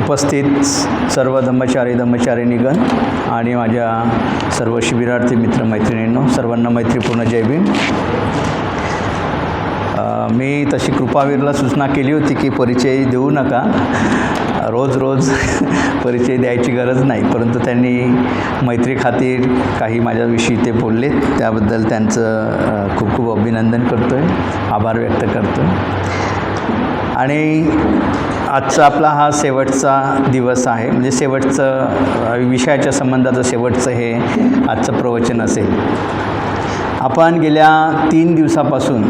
उपस्थित सर्व धम्मचारिणीगण आणि माझ्या सर्व शिबिरार्थी मित्रमैत्रिणींनो, सर्वांना मैत्रीपूर्ण जय भीम. मी तशी कृपावीरला सूचना केली होती की परिचय देऊ नका, रोज परिचय द्यायची गरज नाही, परंतु त्यांनी मैत्री खातीर काही माझ्याविषयी ते बोलले, त्याबद्दल त्यांचं खूप खूप अभिनंदन करतो आहे, आभार व्यक्त करतो आहे. आणि आजचा आपला हा शेवटचा दिवस आहे, म्हणजे शेवटचं विषयाच्या संबंधाचं शेवटचं हे आजचं प्रवचन असेल. आपण गेल्या 3 दिवसापासून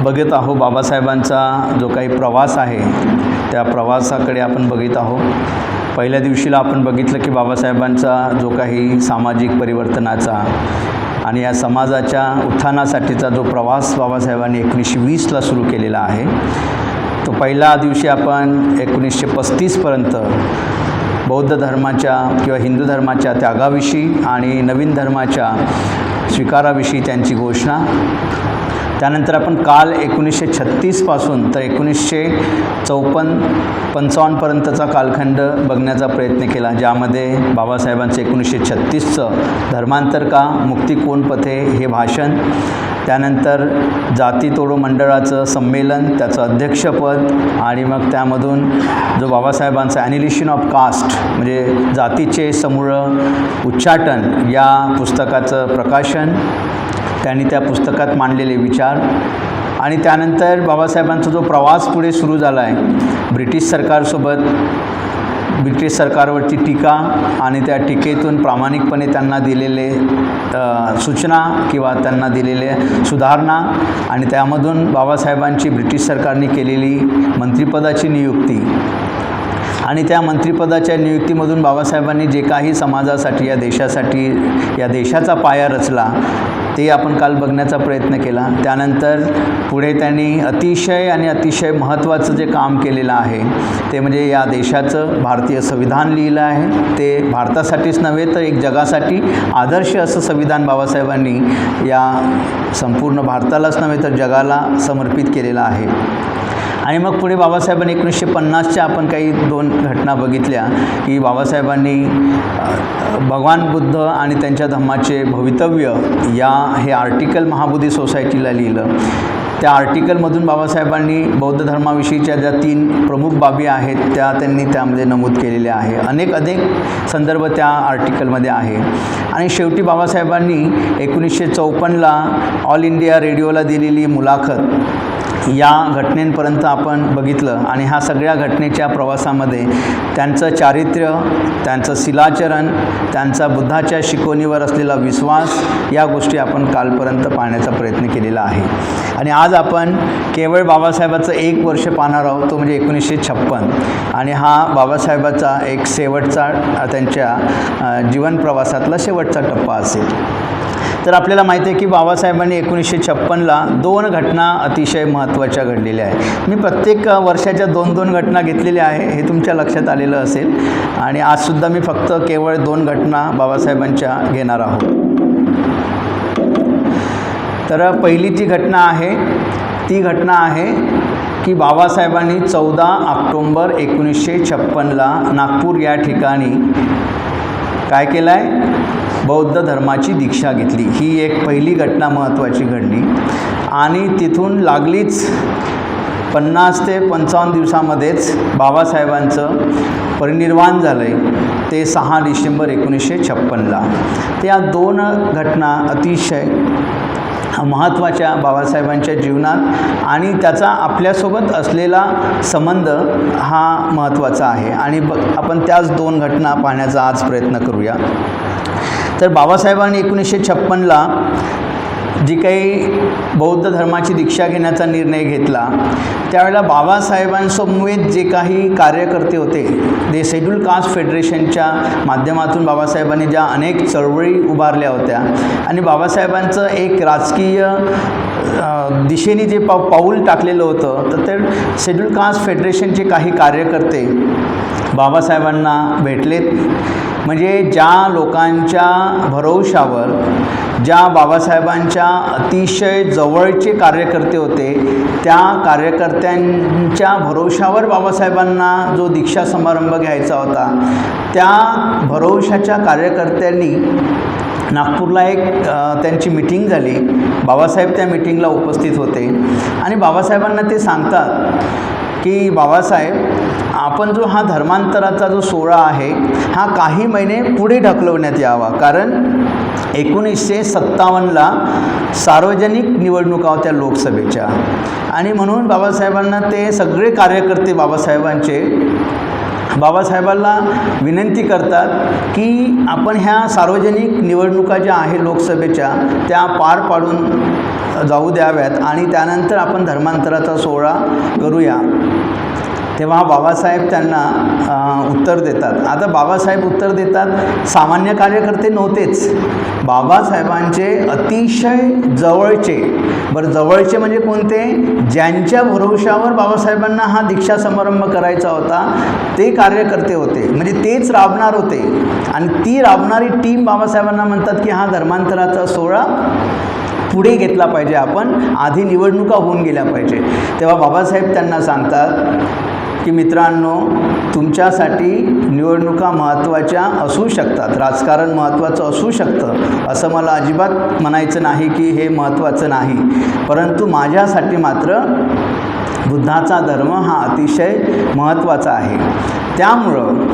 बघत आहोत बाबासाहेबांचा जो काही प्रवास आहे त्या प्रवासाकडे आपण बघत आहोत. पहिल्या दिवशीला आपण बघितलं की बाबासाहेबांचा जो काही सामाजिक परिवर्तनाचा आणि या समाजाच्या उत्थानासाठीचा जो प्रवास बाबासाहेबांनी 1920ला सुरू केलेला आहे, तो पहिल्या दिवशी आपण 1935पर्यंत बौद्ध धर्माच्या किंवा हिंदू धर्माच्या त्यागाविषयी आणि नवीन धर्माच्या स्वीकाराविषयी त्यांची घोषणा. त्यानंतर आपण काल 1936पासून तर 1954-55पर्यंतचा कालखंड बघण्याचा प्रयत्न केला, ज्यामध्ये बाबासाहेबांचं 1936चं धर्मांतर का मुक्ती कोण पथे हे भाषण, त्यानंतर जाती तोडो मंडळाचं संमेलन, त्याचं अध्यक्षपद, आणि मग त्यामधून जो बाबासाहेबांचा ॲनिलिशन ऑफ कास्ट म्हणजे जातीचे समूळ उच्चाटन या पुस्तकाचं प्रकाशन, त्यांनी त्या पुस्तकात मांडलेले विचार, आणि त्यानंतर बाबासाहेबांचा जो प्रवास पुढे सुरू झाला आहे ब्रिटिश सरकारवरची टीका आणि त्या टीकेतून प्रामाणिकपणे त्यांना दिलेले सूचना किंवा त्यांना दिलेले सुधारणा, आणि त्यामधून बाबासाहेबांची ब्रिटिश सरकारने केलेली मंत्रिपदाची नियुक्ती, आणि त्या मंत्रिपदाच्या नियुक्तीमधून बाबासाहेबांनी जे काही समाजासाठी या देशाचा पाया रचला ते आपण काल बघण्याचा प्रयत्न केला. त्यानंतर पुढे त्यांनी अतिशय महत्त्वाचं जे काम केलेलं आहे ते म्हणजे या देशाचं भारतीय संविधान लिहिलं आहे. ते भारतासाठीच नव्हे तर एक जगासाठी आदर्श असं संविधान बाबासाहेबांनी या संपूर्ण भारतालाच नव्हे तर जगाला समर्पित केलेलं आहे. आणि मग पुढे बाबासाहेबांनी 1950च्या आपण काही 2 घटना बघितल्या की बाबासाहेबांनी भगवान बुद्ध आणि त्यांच्या धम्माचे भवितव्य हे आर्टिकल महाबोधी सोसायटीला लिहिलं. त्या आर्टिकलमधून बाबासाहेबांनी बौद्ध धर्माविषयीच्या ज्या 3 प्रमुख बाबी आहेत त्या त्यांनी त्यामध्ये नमूद केलेल्या आहे. अनेक संदर्भ त्या आर्टिकलमध्ये आहे. आणि शेवटी बाबासाहेबांनी 1954ला ऑल इंडिया रेडिओला दिलेली मुलाखत या घटनेपर्यंत आपण बघितलं. आणि ह्या सगळ्या घटनेच्या प्रवासामध्ये त्यांचं चारित्र्य, त्यांचं शिलाचरण, त्यांचा बुद्धाच्या शिकवणीवर असलेला विश्वास या गोष्टी आपण कालपर्यंत पाहण्याचा प्रयत्न केलेला आहे. आणि आज आपण केवळ बाबासाहेबाचं 1 वर्ष पाहणार आहोत, तो म्हणजे 1956, आणि हा बाबासाहेबाचा एक शेवटचा त्यांच्या जीवन प्रवासातला शेवटचा टप्पा असेल. तर आपल्याला माहिती आहे की बाबासाहेबांनी 1956ला 2 घटना अतिशय महत्त्वाच्या घडलेल्या आहेत. मी प्रत्येक वर्षाच्या 2-2 घटना घेतलेल्या आहे, हे तुमच्या लक्षात आलेलं असेल. आणि आजसुद्धा मी फक्त केवळ 2 घटना बाबासाहेबांच्या घेणार आहोत. तर पहिली जी घटना आहे ती घटना आहे की बाबासाहेबांनी 14 ऑक्टोंबर 1956ला नागपूर या ठिकाणी काय केलं आहे, बौद्ध धर्माची दीक्षा घेतली. ही एक पहिली घटना महत्त्वाची घडली. आणि तिथून लागलीच 50 ते 55 दिवसामध्येच बाबासाहेबांचं परिनिर्वाण झालं आहे, ते 6 डिसेंबर 1956ला. त्या 2 घटना अतिशय महत्त्वाच्या बाबासाहेबांच्या जीवनात, आणि त्याचा आपल्यासोबत असलेला संबंध हा महत्त्वाचा आहे. आणि आपण त्याच 2 घटना पाहण्याचा आज प्रयत्न करूया. तर बाबासाहेबांनी 1956ला जी काही बौद्ध धर्माची दीक्षा घेण्याचा निर्णय घेतला, त्यावेळेला बाबासाहेबांसमवेत जे काही कार्यकर्ते होते, ते शेड्यूल कास्ट फेडरेशनच्या माध्यमातून बाबासाहेबांनी ज्या अनेक चळवळी उभारल्या होत्या, आणि बाबासाहेबांचं एक राजकीय दिशेने जे पाऊल टाकलेलं होतं, तर ते शेड्यूल कास्ट फेडरेशनचे काही कार्यकर्ते बाबासाहेबांना भेटलेत. म्हणजे ज्या लोकांच्या भरवशावर, ज्या बाबासाहेबांच्या अतिशय जवळचे कार्यकर्ते होते, त्या कार्यकर्त्यांच्या भरवशावर बाबासाहेबांना जो दीक्षा समारंभ घ्यायचा होता, त्या भरवशाच्या कार्यकर्त्यांनी नागपूरला एक त्यांची मीटिंग झाली. बाबासाहेब त्या मीटिंगला उपस्थित होते आणि बाबासाहेबांना ते सांगतात की बाबासाहेब, आपण जो हा धर्मांतराचा जो सोहळा आहे हा काही महिने पुढे ढकलवण्यात यावा, कारण 1957ला सार्वजनिक निवडणुका होत्या लोकसभेच्या. आणि म्हणून बाबासाहेबांना ते सगळे कार्यकर्ते बाबासाहेबांना विनंती करतात की आपण ह्या सार्वजनिक निवडणुका ज्या आहे लोकसभेच्या त्या पार पाडून जाऊ द्याव्यात आणि त्यानंतर आपण धर्मांतराचा सोहळा करूया. तेव्हा बाबासाहेब त्यांना उत्तर देतात. आता बाबासाहेब उत्तर देतात, सामान्य कार्यकर्ते नव्हतेच, बाबासाहेबांचे अतिशय जवळचे. बरं, जवळचे म्हणजे कोणते? ज्यांच्या भरवशावर बाबासाहेबांना हा दीक्षा समारंभ करायचा होता ते कार्यकर्ते होते, म्हणजे तेच राबणार होते. आणि ती राबणारी टीम बाबासाहेबांना म्हणतात की हा धर्मांतराचा सोहळा पुढे घेतला पाहिजे, आपण आधी निवडणुका होऊन गेल्या पाहिजे. तेव्हा बाबासाहेब त्यांना सांगतात की मित्रांनो, तुमच्यासाठी निवडणुका महत्त्वाच्या असू शकतात, राजकारण महत्त्वाचं असू शकतं, असं मला अजिबात म्हणायचं नाही की हे महत्त्वाचं नाही, परंतु माझ्यासाठी मात्र बुद्धाचा धर्म हा अतिशय महत्त्वाचा आहे. त्यामुळं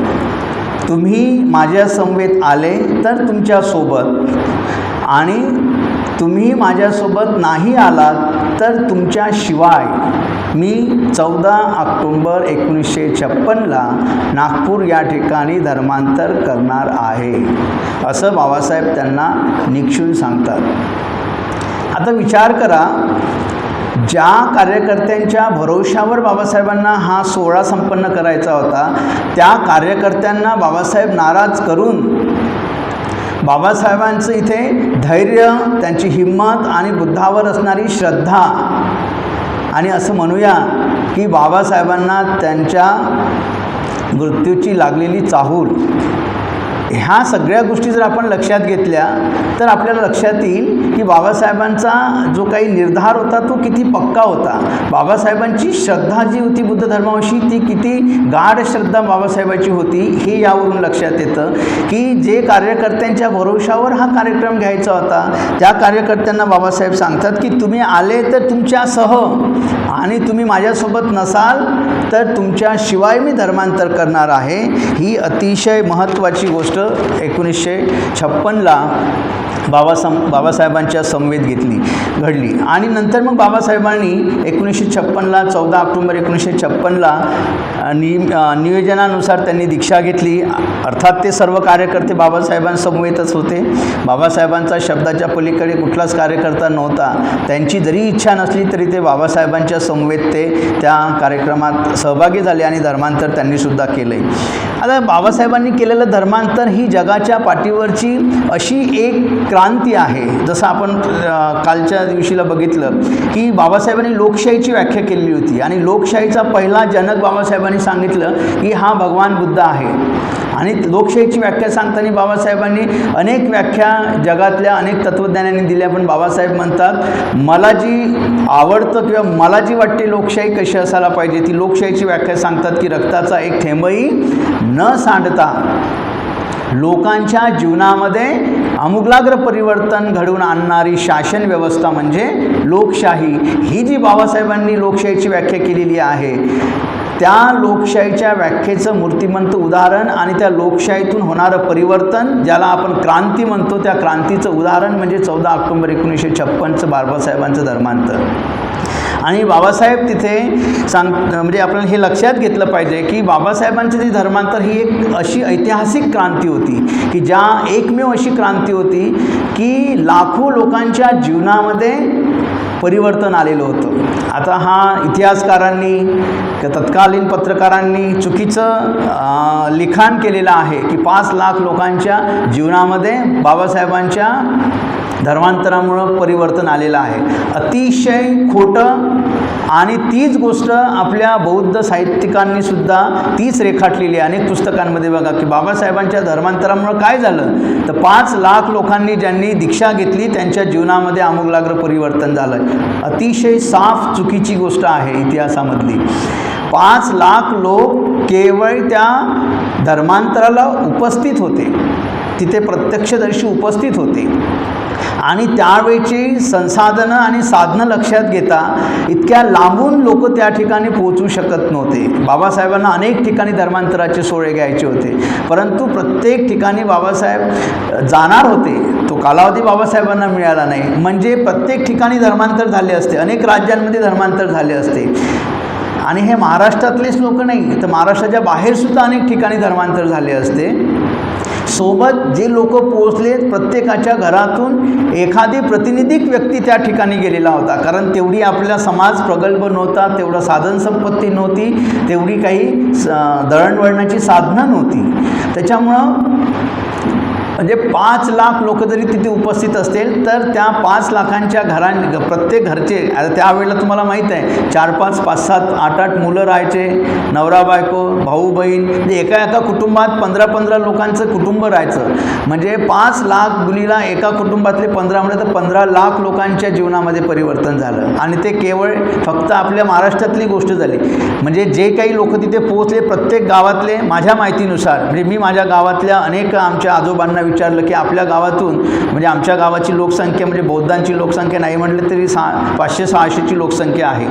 तुम्ही माझ्या समवेत आले तर तुमच्यासोबत, आणि तुम्ही माझ्यासोबत नाही आलात तर तुमच्याशिवाय मी 14 ऑक्टोंबर 1956ला नागपूर या ठिकाणी धर्मांतर करणार आहे, असं बाबासाहेब त्यांना निक्षून सांगतात. आता विचार करा, ज्या कार्यकर्त्यांच्या भरवशावर बाबासाहेबांना हा सोहळा संपन्न करायचा होता, त्या कार्यकर्त्यांना बाबासाहेब नाराज करून बाबासाहेबांचं इथे धैर्य, त्यांची हिंमत आणि बुद्धावर असणारी श्रद्धा, आणि असं म्हणूया की बाबासाहेबांना त्यांच्या मृत्यूची लागलेली चाहूल, ह्या सगळ्या गोष्टी जर आपण लक्षात घेतल्या तर आपल्याला लक्षात येईल की बाबासाहेबांचा जो काही निर्धार होता तो किती पक्का होता. बाबासाहेबांची श्रद्धा जी होती बुद्ध धर्माविषयी, ती किती गाढ श्रद्धा बाबासाहेबांची होती हे यावरून लक्षात येतं की जे कार्यकर्त्यांच्या भरवशावर हा कार्यक्रम घ्यायचा होता, त्या कार्यकर्त्यांना बाबासाहेब सांगतात की तुम्ही आले तर तुमच्यासह, आणि तुम्ही माझ्यासोबत नसाल तर तुमच्याशिवाय मी धर्मांतर करणार आहे. ही अतिशय महत्त्वाची गोष्ट 1956ला बाबासाहेबांच्या समवेत घडली. आणि नंतर मग बाबासाहेबांनी 1956ला 14 ऑक्टोंबर 1956ला नियोजनानुसार त्यांनी दीक्षा घेतली. अर्थात ते सर्व कार्यकर्ते बाबासाहेबांसमवेतच होते. बाबासाहेबांचा शब्दाच्या पलीकडे कुठलाच कार्यकर्ता नव्हता. त्यांची जरी इच्छा नसली तरी ते बाबासाहेबांच्या समवेत ते त्या कार्यक्रमात सहभागी झाले आणि धर्मांतर त्यांनीसुद्धा केलं आहे. आता बाबासाहेबांनी केलेलं धर्मांतर ही जगाच्या पाठीवरची अशी एक क्रांती आहे. जसं आपण कालच्या दिवशीला बघितलं की बाबासाहेबांनी लोकशाहीची व्याख्या केलेली होती, आणि लोकशाहीचा पहिला जनक बाबासाहेबांनी सांगितलं की हा भगवान बुद्ध आहे. आणि लोकशाहीची व्याख्या सांगताना बाबासाहेबांनी अनेक व्याख्या जगातल्या अनेक तत्त्वज्ञानांनी दिल्या, पण बाबासाहेब म्हणतात मला जी आवडतं किंवा मला जी वाटते लोकशाही कशी असायला पाहिजे, ती लोकशाहीची व्याख्या सांगतात की रक्ताचा एक थेंबही न सांडता लोकांच्या जीवनामध्ये आमूलाग्र परिवर्तन घडवून आणणारी शासन व्यवस्था म्हणजे लोकशाही. ही जी बाबासाहेबांनी लोकशाहीची व्याख्या केलेली आहे, त्या लोकशाहीच्या व्याख्येचं मूर्तिमंत उदाहरण आणि त्या लोकशाहीतून होणारं परिवर्तन, ज्याला आपण क्रांती म्हणतो, त्या क्रांतीचं उदाहरण म्हणजे 14 ऑक्टोंबर 1956चं बाबासाहेबांचं धर्मांतर. आणि बाबासाहेब तिथे म्हणजे आपल्याला हे लक्षात घेतलं पाहिजे की बाबासाहेबांचं जे धर्मांतर ही एक अशी ऐतिहासिक क्रांती होती की एकमेव अशी क्रांती होती की लाखो लोकांच्या जीवनामध्ये परिवर्तन आलेलं होतं. आता हा इतिहासकारांनी, तत्कालीन पत्रकारांनी चुकीचं लिखाण केलेलं आहे की 5 लाख लोकांच्या जीवनामध्ये बाबासाहेबांच्या धर्मांतरामुळं परिवर्तन आलेलं आहे. अतिशय खोटं. आणि तीच गोष्ट आपल्या बौद्ध साहित्यिकांनीसुद्धा तीच रेखाटलेली आहे अनेक पुस्तकांमध्ये. बघा की बाबासाहेबांच्या धर्मांतरामुळं काय झालं तर 5 लाख लोकांनी ज्यांनी दीक्षा घेतली त्यांच्या जीवनामध्ये आमूलाग्र परिवर्तन झालं. अतिशय साफ चुकीची गोष्ट आहे इतिहासामधली. 5 लाख लोक केवळ त्या धर्मांतराला उपस्थित होते, तिथे प्रत्यक्षदर्शी उपस्थित होते. आणि त्यावेळची संसाधनं आणि साधनं लक्षात घेता इतक्या लांबून लोक त्या ठिकाणी पोहोचू शकत नव्हते. बाबासाहेबांना अनेक ठिकाणी धर्मांतराचे सोहळे घ्यायचे होते, परंतु प्रत्येक ठिकाणी बाबासाहेब जाणार होते. तो कालावधी बाबासाहेबांना मिळाला नाही. म्हणजे प्रत्येक ठिकाणी धर्मांतर झाले असते, अनेक राज्यांमध्ये धर्मांतर झाले असते. आणि हे महाराष्ट्रातलेच लोक नाही तर महाराष्ट्राच्या बाहेरसुद्धा अनेक ठिकाणी धर्मांतर झाले असते. सोबत जे लोक पोहोचले प्रत्येकाच्या घरातून एखादी प्रतिनिधिक व्यक्ती त्या ठिकाणी गेलेला होता. कारण तेवढी आपला समाज प्रगल्भ नव्हता, तेवढं साधनसंपत्ती नव्हती, तेवढी काही दळणवळणाची साधनं नव्हती. त्याच्यामुळं म्हणजे 5 लाख लोक जरी तिथे उपस्थित असतील तर त्या 5 लाखांच्या प्रत्येक घरचे, आता त्यावेळेला तुम्हाला माहीत आहे 4-5, 5-7, 8-8 मुलं राहायचे, नवरा बायको, भाऊ बहीण, म्हणजे एका कुटुंबात 15-15 लोकांचं कुटुंब राहायचं. म्हणजे 5 लाख मुलीला एका कुटुंबातले 15 म्हणजे तर 15 लाख लोकांच्या जीवनामध्ये परिवर्तन झालं. आणि ते केवळ फक्त आपल्या महाराष्ट्रातली गोष्ट झाली. म्हणजे जे काही लोक तिथे पोहोचले प्रत्येक गावातले, माझ्या माहितीनुसार, म्हणजे मी माझ्या गावातल्या अनेक आमच्या आजोबांना विचारलं की आपल्या गावातून, म्हणजे आमच्या गावाची लोकसंख्या म्हणजे बौद्धांची लोकसंख्या नाही म्हटलं तरी 500-600ची लोकसंख्या आहे.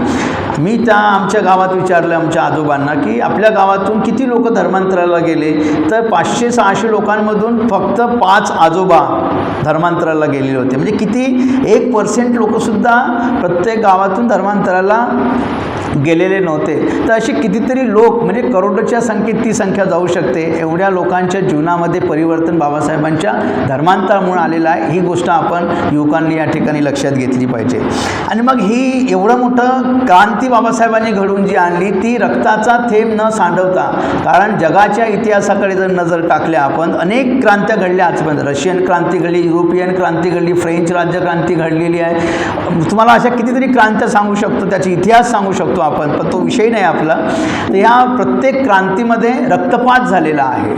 मी त्या आमच्या गावात विचारलं आमच्या आजोबांना की आपल्या गावातून किती लोक धर्मांतराला गेले, तर 500-600 लोकांमधून फक्त 5 आजोबा धर्मांतराला गेलेले होते. म्हणजे किती 1% लोकसुद्धा प्रत्येक गावातून धर्मांतराला गेलेले नव्हते. तर अशी कितीतरी लोक, म्हणजे करोडोच्या संख्येत ती संख्या जाऊ शकते, एवढ्या लोकांच्या जीवनामध्ये परिवर्तन बाबासाहेबांच्या धर्मांतरामुळे आलेलं आहे. ही गोष्ट आपण युवकांनी या ठिकाणी लक्षात घेतली पाहिजे. आणि मग ही एवढं मोठं क्रांती बाबासाहेबांनी घडवून जी आणली ती रक्ताचा थेंब न सांडवता, कारण जगाच्या इतिहासाकडे जर नजर टाकल्या आपण, अनेक क्रांत्या घडल्या आजपर्यंत. रशियन क्रांती घडली, युरोपियन क्रांती घडली, फ्रेंच राज्यक्रांती घडलेली आहे. तुम्हाला अशा कितीतरी क्रांत्या सांगू शकतो, त्याचा इतिहास सांगू शकतो आपण, पण तो विषय नाही आपला. तर या प्रत्येक क्रांतीमध्ये रक्तपात झालेला आहे,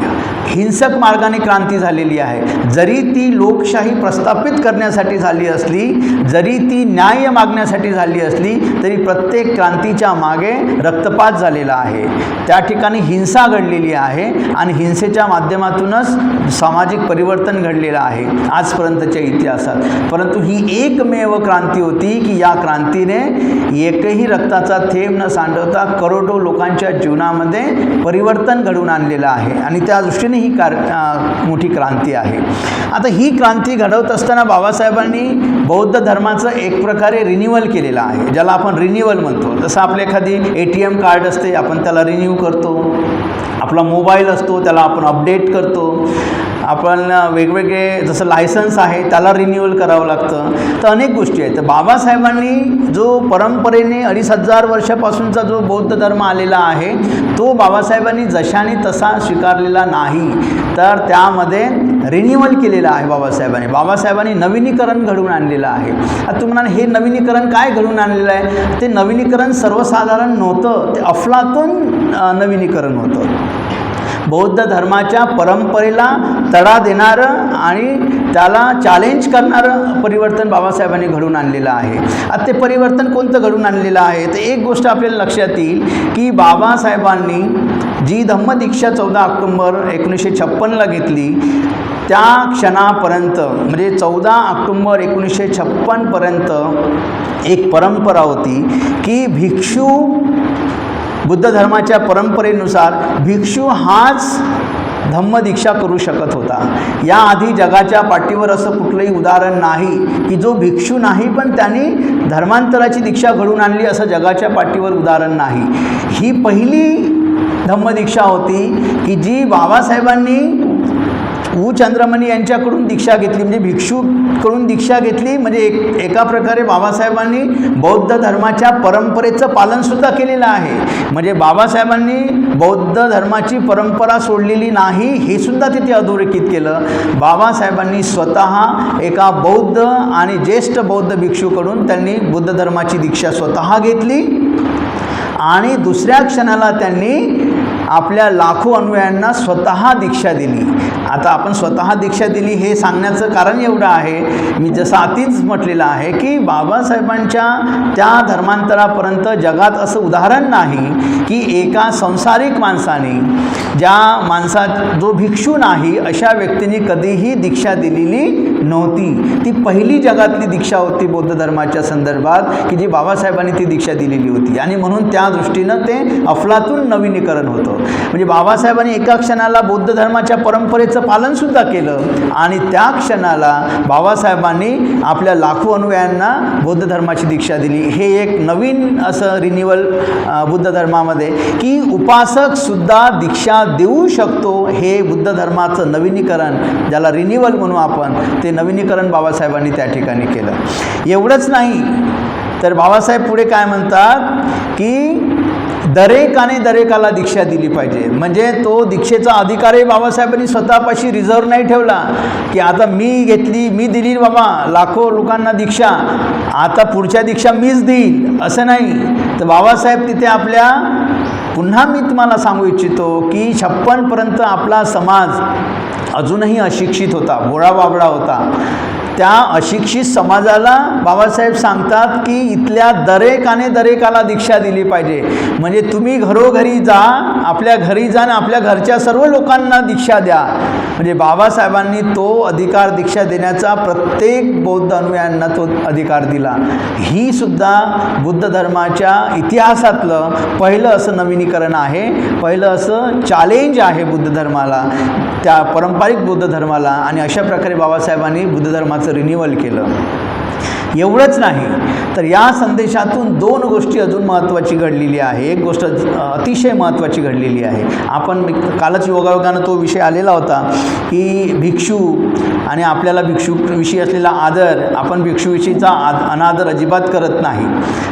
हिंसक मार्गाने क्रांती झालेली आहे. जरी ती लोकशाही प्रस्थापित करण्यासाठी झाली असली, जरी ती न्याय मागण्यासाठी झाली असली, तरी प्रत्येक क्रांतीच्या मागे रक्तपात झालेला आहे. त्या ठिकाणी हिंसा घडलेली आहे आणि हिंसेच्या माध्यमातूनच सामाजिक परिवर्तन घडलेलं आहे आजपर्यंतच्या इतिहासात. परंतु ही एकमेव क्रांती होती की या क्रांतीने एकही रक्ताचा थेंब न सांडवता करोडो लोकांच्या जीवनामध्ये परिवर्तन घडवून आणलेलं आहे. आणि त्या दृष्टीने ही मोठी क्रांती आहे. आता ही क्रांती घडवत असताना बाबासाहेबांनी बौद्ध धर्माचं एक प्रकारे रिन्युअल केलेलं आहे, ज्याला आपण रिन्युअल म्हणतो. जसं आपल्या एखादी ATM कार्ड असते, आपण त्याला रिन्यू करतो. आपला मोबाईल असतो, त्याला आपण अपडेट करतो. आपण वेगवेगळे, जसं लायसन्स आहे त्याला रिन्युअल करावं लागतं. तर अनेक गोष्टी आहेत. तर बाबासाहेबांनी जो परंपरेने 2500 वर्षापासूनचा जो बौद्ध धर्म आलेला आहे, तो बाबासाहेबांनी जशाने तसा स्वीकारलेला नाही, तर त्यामध्ये रिन्युअल केलेलं आहे बाबासाहेबांनी नवीनीकरण घडवून आणलेलं आहे. आता तुम्हाला हे नवीनीकरण काय घडवून आणलेलं आहे? ते नवीनीकरण सर्वसाधारण नव्हतं, ते अफलातून नवीनीकरण होतं. बौद्ध धर्माच्या परंपरेला तडा देणारं आणि त्याला चॅलेंज करणारं परिवर्तन बाबासाहेबांनी घडवून आणलेलं आहे. आता ते परिवर्तन कोणतं घडवून आणलेलं आहे? तर एक गोष्ट आपल्याला लक्षात येईल की बाबासाहेबांनी जी धम्मदीक्षा 14 ऑक्टोबर 1956ला घेतली, त्या क्षणापर्यंत म्हणजे 14 ऑक्टोबर 1956पर्यंत एक परंपरा होती की भिक्षू, बुद्ध धर्माच्या परंपरेनुसार भिक्षू हाच धम्मदीक्षा करू शकत होता. याआधी जगाच्या पाठीवर असं कुठलंही उदाहरण नाही की जो भिक्षू नाही पण त्यांनी धर्मांतराची दीक्षा घडवून आणली, असं जगाच्या पाठीवर उदाहरण नाही. ही पहिली धम्मदीक्षा होती की जी बाबासाहेबांनी उ चंद्रमणी यांच्याकडून दीक्षा घेतली, म्हणजे भिक्षूकडून दीक्षा घेतली, म्हणजे एका प्रकारे बाबासाहेबांनी बौद्ध धर्माच्या परंपरेचं पालनसुद्धा केलेलं आहे. म्हणजे बाबासाहेबांनी बौद्ध धर्माची परंपरा सोडलेली नाही हे सुद्धा तिथे अधोरेखित केलं. बाबासाहेबांनी स्वतः एका बौद्ध आणि ज्येष्ठ बौद्ध भिक्षूकडून त्यांनी बुद्ध धर्माची दीक्षा स्वतः घेतली आणि दुसऱ्या क्षणाला त्यांनी आपल्या लाखो अनुयायांना स्वतः दीक्षा दिली. आता आपण स्वतः दीक्षा दिली हे सांगण्याचं कारण एवढं आहे, मी जसं आधीच म्हटलेलं आहे की बाबासाहेबांच्या त्या धर्मांतरापर्यंत जगात असं उदाहरण नाही की एका संसारिक माणसाने, ज्या जो भिक्षू नाही अशा व्यक्तीने कधीही दीक्षा दिलेली नव्हती. ती पहिली जगातली दीक्षा होती बौद्ध धर्माच्या संदर्भात की जी बाबासाहेबांनी ती दीक्षा दिलेली होती आणि म्हणून त्या दृष्टीनं ते अफलातून नवीनीकरण होतं. म्हणजे बाबासाहेबांनी एका क्षणाला बौद्ध धर्माच्या परंपरेचं पालनसुद्धा केलं आणि त्या क्षणाला बाबासाहेबांनी आपल्या लाखो अनुयायांना बौद्ध धर्माची दीक्षा दिली. हे एक नवीन असं रिन्युअल बुद्ध धर्मामध्ये की उपासकसुद्धा दीक्षा देऊ शकतो. हे बुद्ध धर्माचं नवीनीकरण, ज्याला रिन्युअल म्हणू आपण, ते नवीनीकरण बाबासाहेबांनी त्या ठिकाणी केलं. एवढंच नाही तर बाबासाहेब पुढे काय म्हणतात की दरेकाला दीक्षा दिली पाहिजे. म्हणजे तो दीक्षेचा अधिकारही बाबासाहेबांनी स्वतःपाशी रिझर्व नाही ठेवला की आता मी दिली बाबा लाखो लोकांना दीक्षा, आता पुढच्या दीक्षा मीच देईल, असं नाही. तर बाबासाहेब तिथे पुन्हा मी तुम्हाला सांगू इच्छितो की 56पर्यंत आपला समाज अजूनही अशिक्षित होता, भोळा बाबडा होता. त्या अशिक्षित समाजाला बाबासाहेब सांगतात की इथल्या दरेकाला दीक्षा दिली पाहिजे. म्हणजे तुम्ही घरोघरी जा, आपल्या घरी जा आणि आपल्या घरच्या सर्व लोकांना दीक्षा द्या. म्हणजे बाबासाहेबांनी तो अधिकार दीक्षा देण्याचा प्रत्येक बौद्ध अनुयायांना तो अधिकार दिला. ही सुद्धा बुद्ध धर्माच्या इतिहासातलं पहिलं असं नवीनीकरण आहे, पहिलं असं चॅलेंज आहे बुद्ध धर्माला, त्या पारंपरिक बुद्ध धर्माला. आणि अशा प्रकारे बाबासाहेबांनी बुद्ध धर्माचं रिन्युअल केलं. एवढंच नाही तर या संदेशातून दोन गोष्टी अजून महत्त्वाची घडलेली आहे. एक गोष्ट अतिशय महत्त्वाची घडलेली आहे. आपण कालच योगायोगानं तो विषय आलेला होता की भिक्षू आणि आपल्याला भिक्षूविषयी असलेला आदर, आपण भिक्षूविषयीचा अनादर अजिबात करत नाही.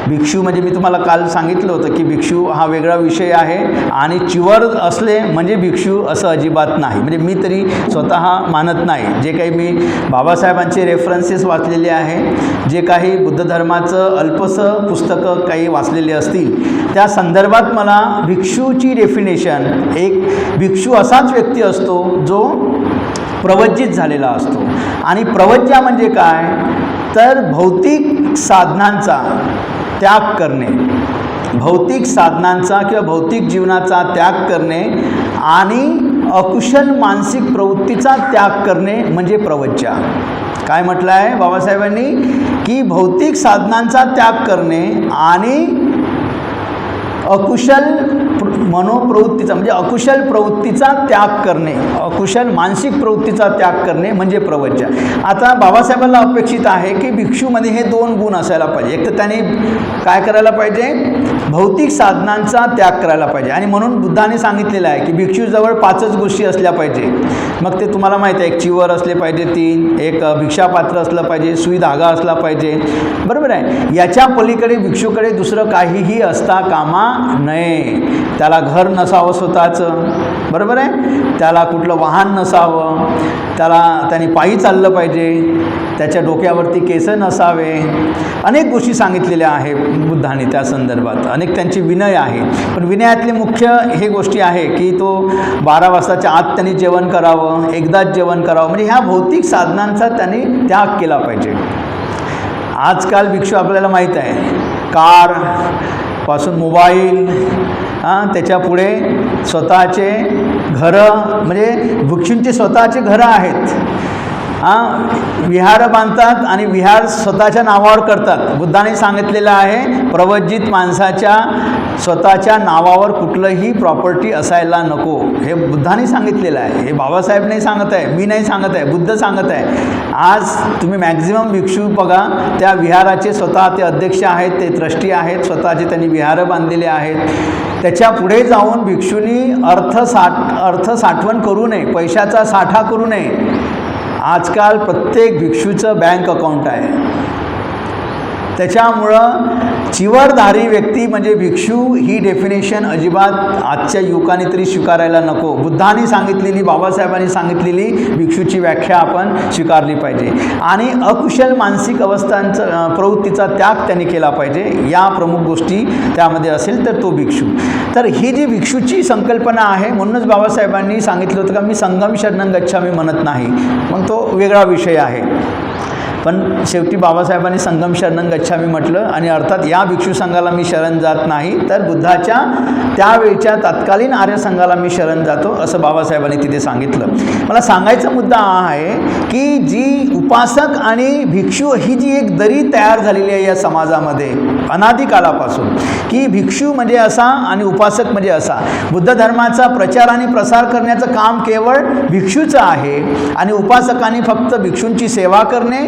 भिक्षू म्हणजे मी तुम्हाला काल सांगितलं होतं की भिक्षू हा वेगळा विषय आहे आणि चिवर असले म्हणजे भिक्षू असं अजिबात नाही. म्हणजे मी तरी स्वतः मानत नाही. जे काही मी बाबासाहेबांचे रेफरन्सेस वाचलेले आहे, जे काही बुद्ध धर्माचं अल्पसं पुस्तकं काही वाचलेले असतील, त्या संदर्भात मला भिक्षूची डेफिनेशन, एक भिक्षू असाच व्यक्ती असतो जो प्रवज्जित झालेला असतो. आणि प्रवज्जा म्हणजे काय तर भौतिक साधनांचा त्याग करणे, भौतिक साधनांचा किंवा भौतिक जीवनाचा त्याग करणे आणि अकुशल मानसिक प्रवृत्तीचा त्याग करणे म्हणजे प्रवज्जा. काय म्हटलं आहे बाबासाहेबांनी की भौतिक साधनांचा त्याग करणे आणि अकुशल मनोप्रवृत्तीचा म्हणजे अकुशल प्रवृत्तीचा त्याग करणे, अकुशल मानसिक प्रवृत्तीचा त्याग करणे म्हणजे प्रवज्जा. आता बाबासाहेबांना अपेक्षित आहे की भिक्षूमध्ये हे दोन गुण असायला पाहिजे. एक तर त्याने काय करायला पाहिजे, भौतिक साधनांचा त्याग करायला पाहिजे. आणि म्हणून बुद्धाने सांगितलेलं आहे की भिक्षूजवळ 5च गोष्टी असल्या पाहिजे. मग ते तुम्हाला माहीत आहे, एक चिवर असले पाहिजे 3, एक भिक्षापात्र असलं पाहिजे, सुई धागा असला पाहिजे, बरोबर आहे. याच्या पलीकडे भिक्षूकडे दुसरं काहीही असता कामा नये. त्याला घर नसावं स्वतःचं, बरोबर आहे, त्याला कुठलं वाहन नसावं, त्याने पायी चाललं पाहिजे, त्याच्या डोक्यावरती केस नसावे. अनेक गोष्टी सांगितलेल्या आहे बुद्धाने त्या संदर्भात, अनेक त्यांची विनय आहे. पण विनयातली मुख्य हे गोष्टी आहे की तो 12 वाजताच्या आत त्यांनी जेवण करावं, एकदाच जेवण करावं. म्हणजे ह्या भौतिक साधनांचा त्यांनी त्याग केला पाहिजे. आजकाल भिक्षू आपल्याला माहीत आहे, कारपासून मोबाईल, त्याच्या पुढे स्वतःचे घरं, म्हणजे भिक्षूंचे स्वतःचे घरं आहेत, विहार बांधतात आणि विहार स्वतःच्या नावावर करतात. बुद्धाने सांगितलेलं आहे प्रवज्जित माणसाच्या स्वतःच्या नावावर कुठलंही प्रॉपर्टी असायला नको. हे बुद्धाने सांगितलेलं आहे. हे बाबासाहेब नाही सांगत आहे, मी नाही सांगत आहे, बुद्ध सांगत आहे. आज तुम्ही मॅक्झिमम भिक्षू बघा, त्या विहाराचे स्वतः ते अध्यक्ष आहेत, ते ट्रस्टी आहेत, स्वतःचे त्यांनी विहारं बांधलेले आहेत. त्याच्या पुढे जाऊन भिक्षूंनी अर्थ साठवण करू नये, पैशाचा साठा करू नये. आजकाल प्रत्येक भिक्षूचं बँक अकाउंट आहे. त्याच्यामुळं चिवरधारी व्यक्ती म्हणजे भिक्षू ही डेफिनेशन अजिबात आजच्या युवकांनी तरी स्वीकारायला नको. बुद्धांनी सांगितलेली, बाबासाहेबांनी सांगितलेली भिक्षूची व्याख्या आपण स्वीकारली पाहिजे आणि अकुशल मानसिक अवस्थांचं प्रवृत्तीचा त्याग त्यांनी केला पाहिजे. या प्रमुख गोष्टी त्यामध्ये असेल तर तो भिक्षू. तर ही जी भिक्षूची संकल्पना आहे, म्हणूनच बाबासाहेबांनी सांगितलं होतं का मी संगम शरणं गच्छामी म्हणत नाही. मग तो वेगळा विषय आहे, पण शेवटी बाबासाहेबांनी संगम शरणं गच्छामी म्हटलं आणि अर्थात या भिक्षू संघाला मी शरण जात नाही, तर बुद्धाच्या त्यावेळच्या तत्कालीन आर्य संघाला मी शरण जातो असं बाबासाहेबांनी तिथे सांगितलं. मला सांगायचा मुद्दा हा आहे की जी उपासक आणि भिक्षू ही जी एक दरी तयार झालेली आहे या समाजामध्ये अनादिकालापासून, की भिक्षू म्हणजे असा आणि उपासक म्हणजे असा. बुद्ध धर्माचा प्रचार आणि प्रसार करण्याचं काम केवळ भिक्षूचं आहे आणि उपासकांनी फक्त भिक्षूंची सेवा करणे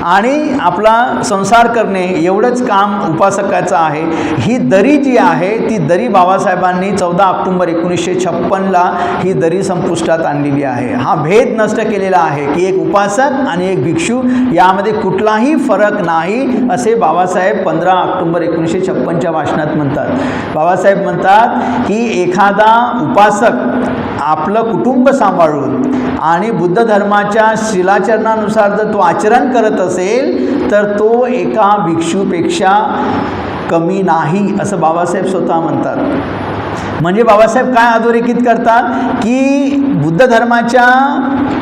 आणि आपला संसार करणे एवढंच काम उपासकाचं आहे. ही दरी जी आहे ती दरी बाबासाहेबांनी 14 ऑक्टोबर 1956ला ही दरी संपुष्टात आणलेली आहे. हा भेद नष्ट केलेला आहे की एक उपासक आणि एक भिक्षू यामध्ये कुठलाही फरक नाही असे बाबासाहेब 15 ऑक्टोबर 1956च्या भाषणात म्हणतात. बाबासाहेब म्हणतात की एखादा उपासक आपलं कुटुंब सांभाळून आणि बुद्ध धर्माच्या शिलाचरणानुसार जर तो आचरण करत असेल तर तो एका भिक्षूपेक्षा कमी नाही असं बाबासाहेब स्वतः म्हणतात. म्हणजे बाबासाहेब काय अधोरेखित करतात की बुद्ध धर्माच्या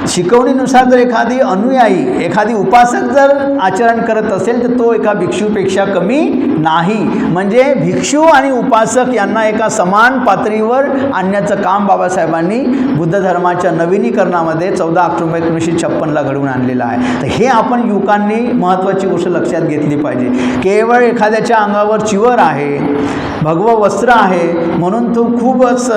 शिकवणीनुसार जर एखादी अनुयायी, एखादी उपासक जर आचरण करत असेल तर तो एका भिक्षूपेक्षा कमी नाही. म्हणजे भिक्षू आणि उपासक यांना एका समान पातळीवर आणण्याचं काम बाबासाहेबांनी बुद्ध धर्माच्या नवीनीकरणामध्ये 14 ऑक्टोबर 1956ला घडवून आणलेलं आहे. तर हे आपण युवकांनी महत्त्वाची गोष्ट लक्षात घेतली पाहिजे. केवळ एखाद्याच्या अंगावर चिवर आहे, भगवं वस्त्र आहे म्हणून तो खूपच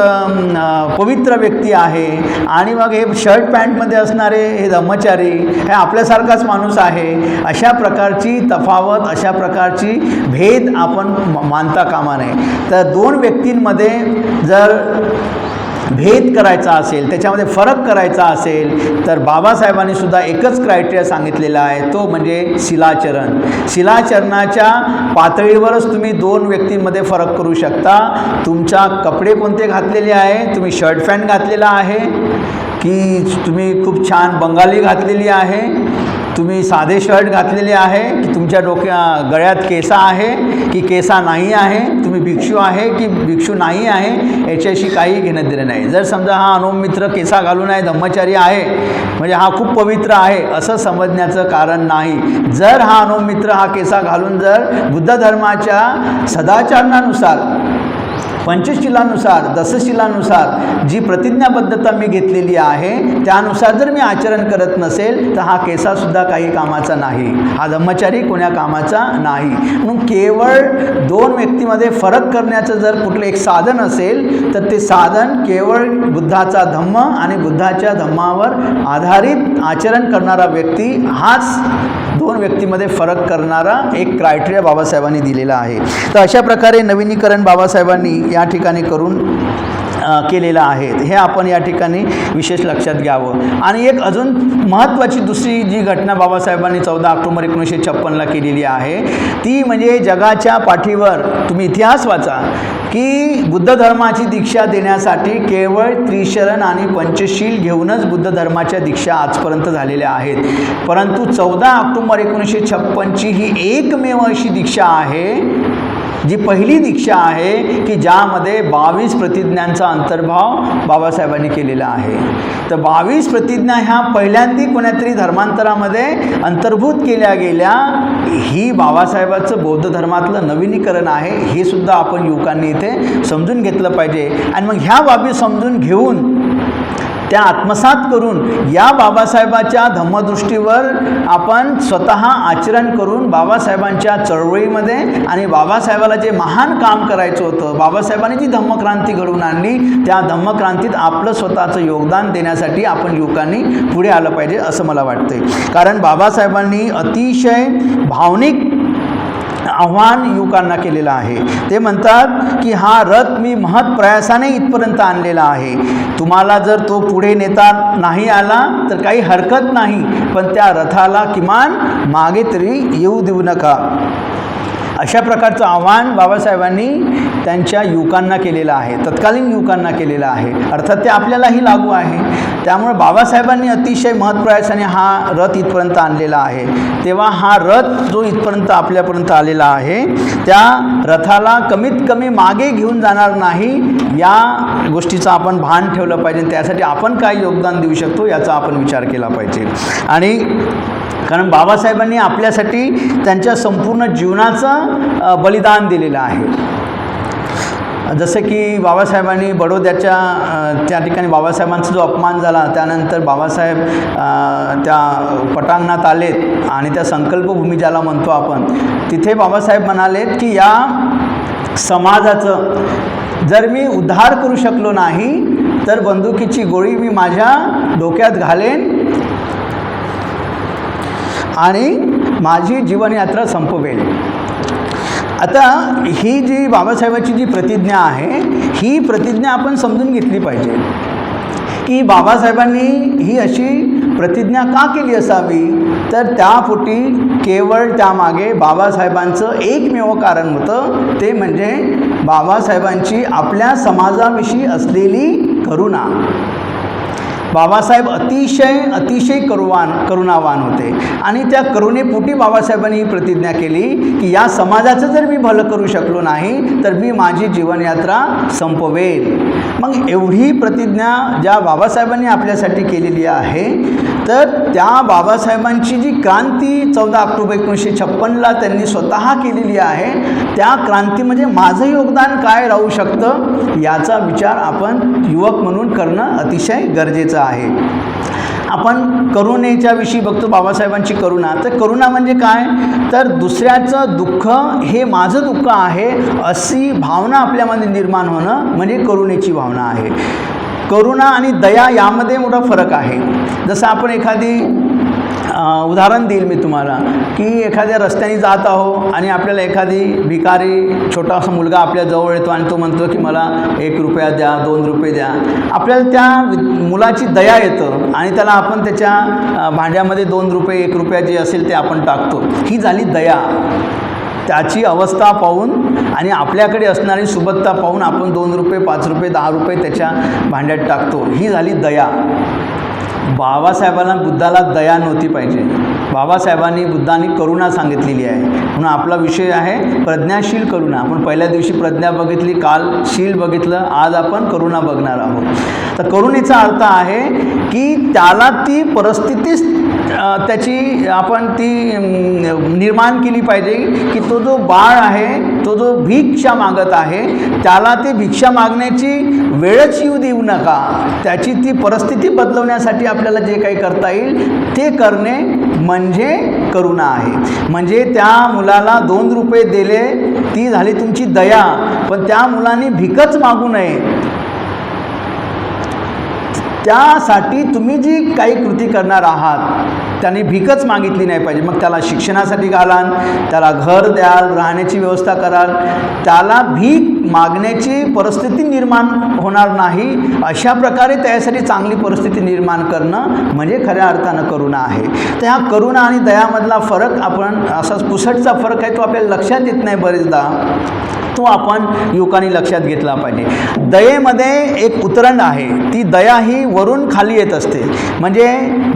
पवित्र व्यक्ती आहे आणि मग हे शर्ट पॅन्टमध्ये असणारे हे धम्मचारी हे आपल्यासारखाच माणूस आहे, अशा प्रकारची तफावत, अशा प्रकारची भेद आपण मानता कामा नये. तर दोन व्यक्तींमध्ये जर भेद करायचा असेल, त्याच्यामध्ये फरक करायचा असेल तर बाबासाहेबांनी सुद्धा एकच क्रायटेरिया सांगितलेला आहे, तो म्हणजे शिलाचरण. शिलाचरणाच्या पातळीवरच तुम्ही दोन व्यक्तींमध्ये फरक करू शकता. तुमच्या कपडे कोणते घातलेले आहे, तुम्ही शर्ट पॅन्ट घातलेला आहे की तुम्ही खूप छान बंगाली घातलेली आहे, तुम्ही साधे शर्ट घातलेले आहे की तुमच्या गळ्यात केसा आहे की केसा नाही आहे, तुम्ही भिक्षू आहे की भिक्षू नाही आहे, याच्याशी काही घेणं देणं नाही. जर समजा हा अनुमित्र केसा घालून आहे, धम्मचारी आहे म्हणजे हा खूप पवित्र आहे असं समजण्याचं कारण नाही. जर हा अनुमित्र हा केसा घालून जर बुद्ध धर्माच्या सदाचरणानुसार, पंचशिलानुसार, दशशिलानुसार जी प्रतिज्ञाबद्धता मी घेतलेली आहे त्यानुसार जर मी आचरण करत नसेल तर हा केसासुद्धा काही कामाचा नाही, हा धम्मचारी कोण्या कामाचा नाही. म्हणून केवळ दोन व्यक्तीमध्ये फरक करण्याचं जर कुठलं एक साधन असेल तर ते साधन केवळ बुद्धाचा धम्म आणि बुद्धाच्या धम्मावर आधारित आचरण करणारा व्यक्ती हाच दोन व्यक्तीमध्ये फरक करणारा एक क्रायटेरिया बाबासाहेबांनी दिलेला आहे. तर अशा प्रकारे नवीनीकरण बाबासाहेबांनी या ठिकाणी करून केलेलं आहे. हे आपण या ठिकाणी विशेष लक्षात घ्यावं. आणि एक अजून महत्त्वाची दुसरी जी घटना बाबासाहेबांनी 14 ऑक्टोबर 1956ला केलेली आहे ती म्हणजे जगाच्या पाठीवर तुम्ही इतिहास वाचा की बुद्ध धर्माची दीक्षा देण्यासाठी केवळ त्रिशरण आणि पंचशील घेऊनच बुद्ध धर्माच्या दीक्षा आजपर्यंत झालेल्या आहेत. परंतु 14 ऑक्टोबर 1956ची ही एकमेव अशी दीक्षा आहे जी पहिली दीक्षा आहे की ज्यामध्ये 22 प्रतिज्ञांचा अंतर्भाव बाबासाहेबांनी केलेला आहे. तर 22 प्रतिज्ञा ह्या पहिल्यांदा कोणत्यातरी धर्मांतरामध्ये अंतर्भूत केल्या गेल्या. ही बाबासाहेबांचं बौद्ध धर्मातलं नवीनीकरण आहे. हे सुद्धा आपण युवकांनी इथे समजून घेतलं पाहिजे. आणि मग ह्या बाबी समजून घेऊन त्या आत्मसात करून या बाबासाहेबाच्या धम्मदृष्टीवर आपण स्वतः आचरण करून बाबासाहेबांच्या चळवळीमध्ये आणि बाबासाहेबाला जे महान काम करायचं होतं, बाबासाहेबांनी जी धम्मक्रांती घडवून आणली त्या धम्मक्रांतीत आपलं स्वतःचं योगदान देण्यासाठी आपण युवकांनी पुढे आलं पाहिजे असं मला वाटतंय. कारण बाबासाहेबांनी अतिशय भावनिक आव्हान युवकांना केलेलं आहे. ते म्हणतात की हा रथ मी महत् प्रयासाने इथपर्यंत आणलेला आहे. तुम्हाला जर तो पुढे नेता नाही आला तर काही हरकत नाही, पण त्या रथाला किमान मागे तरी येऊ देऊ नका. अशा प्रकारचं आव्हान बाबासाहेबांनी त्यांच्या युवकांना केलेलं आहे, तत्कालीन युवकांना केलेलं आहे. अर्थात ते आपल्यालाही लागू आहे. त्यामुळे बाबासाहेबांनी अतिशय महत्प्रयासाने हा रथ इथपर्यंत आणलेला आहे. तेव्हा हा रथ जो इथपर्यंत आपल्यापर्यंत आलेला आहे, त्या रथाला कमीत कमी मागे घेऊन जाणार नाही, या गोष्टीचं आपण भान ठेवलं पाहिजे. त्यासाठी आपण काय योगदान देऊ शकतो याचा आपण विचार केला पाहिजे. आणि कारण बाबासाहेबांनी आपल्यासाठी त्यांच्या संपूर्ण जीवनाचं बलिदान दिलेलं आहे. जसं की बाबासाहेबांनी बडोद्याच्या त्या ठिकाणी बाबासाहेबांचा जो अपमान झाला, त्यानंतर बाबासाहेब त्या पटांगणात आलेत आणि त्या संकल्पभूमी ज्याला म्हणतो आपण, तिथे बाबासाहेब म्हणालेत की या समाजाचं जर मी उद्धार करू शकलो नाही तर बंदुकीची गोळी मी माझ्या डोक्यात घालेन आणि माझी जीवनयात्रा संपवेल. आता ही जी बाबासाहेबांची जी प्रतिज्ञा आहे, ही प्रतिज्ञा आपण समजून घेतली पाहिजे की बाबासाहेबांनी ही अशी प्रतिज्ञा का केली असावी. तर त्यापोटी केवळ त्यामागे बाबासाहेबांचं एकमेव कारण होतं, ते म्हणजे बाबासाहेबांची आपल्या समाजाविषयी असलेली करुणा. बाबासाहेब अतिशय करुणावान होते आणि त्या करुणेपोटी बाबासाहेबांनी ही प्रतिज्ञा केली की या समाजाचं जर मी भलं करू शकलो नाही तर मी माझी जीवनयात्रा संपवेल. मग एवढी प्रतिज्ञा ज्या बाबासाहेबांनी आपल्यासाठी केलेली आहे, तर त्या बाबासाहेबांची जी क्रांती 14 ऑक्टोबर 1956ला त्यांनी स्वतः केलेली आहे, त्या क्रांतीमध्ये माझं योगदान काय राहू शकतं याचा विचार आपण युवक म्हणून करणं अतिशय गरजेचं आहे. आपण करुणेच्या विषयी बघतो बाबासाहेबांची करुणा. तर करुणा म्हणजे काय, तर दुसऱ्याचं दुःख हे माझं दुःख आहे अशी भावना आपल्यामध्ये निर्माण होणं म्हणजे करुणेची भावना आहे. करुणा आणि दया यामध्ये मोठा फरक आहे. जसं आपण एखादी उदाहरण देईल मी तुम्हाला की एखाद्या रस्त्याने जात आहो आणि आपल्याला एखादी भिकारी छोटासा मुलगा आपल्या जवळ येतो आणि तो म्हणतो की मला 1 रुपया द्या, 2 रुपये द्या. आपल्याला त्या मुलाची दया येतं आणि त्याला आपण त्याच्या भांड्यामध्ये 2 रुपये 1 रुपया जे असेल ते आपण टाकतो. ही झाली दया. त्याची अवस्था पाहून आणि आपल्याकडे असणारी सुबत्ता पाहून आपण 2 रुपये 5 रुपये 10 रुपये त्याच्या भांड्यात टाकतो. ही झाली दया. बाबासाहेबांना बुद्धाला दया नव्हती पाहिजे. बाबासाहेबांनी बुद्धांनी करुणा सांगितलेली आहे. म्हणून आपला विषय आहे प्रज्ञाशील करुणा. आपण पहिल्या दिवशी प्रज्ञा बघितली, काल शील बघितलं, आज आपण करुणा बघणार आहोत. तर करुणेचा अर्थ आहे की त्याला ती परिस्थितीच त्याची आपण ती निर्माण केली पाहिजे की तो जो बाळ आहे, तो जो भिक्षा मागत आहे, त्याला ते भिक्षा मागण्याची वेळच येऊ देऊ नका. त्याची ती परिस्थिती बदलवण्यासाठी आपल्याला जे काही करता येईल ते करणे म्हणजे करुणा आहे. म्हणजे त्या मुलाला 2 रुपये दिले, ती झाली तुमची दया. पण त्या मुलाने भिकच मागू नये, त्यासाठी तुम्ही जी काही कृती करणार आहात त्याने भिकच मागितली नाही पाहिजे. मग त्याला शिक्षणासाठी घालाल, त्याला घर द्याल, राहण्याची व्यवस्था कराल, त्याला भीक मागण्याची परिस्थिती निर्माण होणार नाही. अशा प्रकारे त्यासाठी चांगली परिस्थिती निर्माण करणं म्हणजे खऱ्या अर्थानं करुणा आहे. तर ह्या करुणा आणि दयामधला फरक आपण असा पुसटचा फरक आहे, तो आपल्याला लक्षात येत नाही बरेचदा. तो आपण युवकांनी लक्षात घेतला पाहिजे. दयेमध्ये एक उतरंड आहे. ती दया ही वरून खाली येत असते. म्हणजे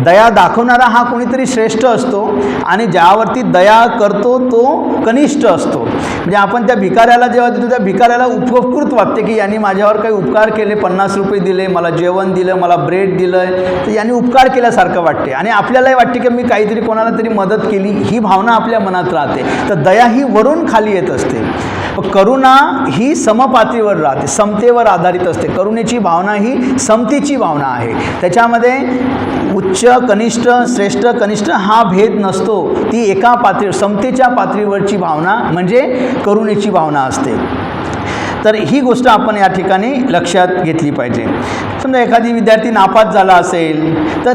दया दाखवणारा हा कोणीतरी श्रेष्ठ असतो आणि ज्यावरती दया करतो तो कनिष्ठ असतो. म्हणजे आपण त्या भिकाऱ्याला जेव्हा देतो त्या भिकाऱ्याला उपकृत वाटते की यांनी माझ्यावर काही उपकार केले, 50 रुपये दिले, मला जेवण दिलं, मला ब्रेड दिलं, तर यांनी उपकार केल्यासारखं वाटते आणि आपल्यालाही वाटते की मी काहीतरी कोणाला तरी मदत केली, ही भावना आपल्या मनात राहते. तर दया ही वरून खाली येत असते. करुणा ही समपातळीवर राहते, समतेवर आधारित असते. करुणेची भावना ही समतेची भावना आहे. त्याच्यामध्ये उच्च कनिष्ठ, श्रेष्ठ कनिष्ठ हा भेद नसतो. ती एका पातळी समतेच्या पातळीवरची भावना म्हणजे करुणेची भावना असते. तर ही गोष्ट आपण या ठिकाणी लक्षात घेतली पाहिजे. समजा एखादी विद्यार्थी नापास झाला असेल तर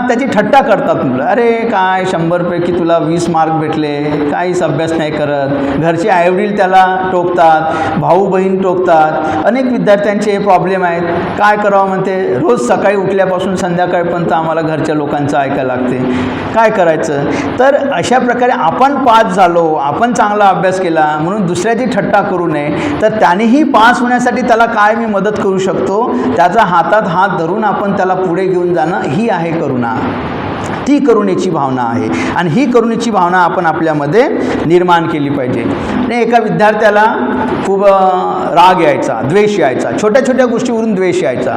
त्याची थट्टा करतात मुलं, अरे काय 100पैकी तुला 20 मार्क भेटले, काहीच अभ्यास नाही करत, घरचे आईवडील त्याला टोकतात, भाऊ बहीण टोकतात. अनेक विद्यार्थ्यांचे हे प्रॉब्लेम आहेत. काय करावं म्हणते, रोज सकाळी उठल्यापासून संध्याकाळपर्यंत आम्हाला घरच्या लोकांचं ऐकायला लागते, काय करायचं. तर अशा प्रकारे आपण पास झालो, आपण चांगला अभ्यास केला म्हणून दुसऱ्याची थट्टा करू नये. तर त्यानेही पास होण्यासाठी त्याला काय मी मदत करू शकतो, त्याचा हातात हात धरून आपण त्याला पुढे घेऊन जाणं, ही आहे करुणा. ती करुणेची भावना आहे आणि ही करुणेची भावना आपण आपल्यामध्ये निर्माण केली पाहिजे. आणि एका विद्यार्थ्याला खूप राग यायचा, द्वेष यायचा, छोट्या छोट्या गोष्टीवरून द्वेष यायचा.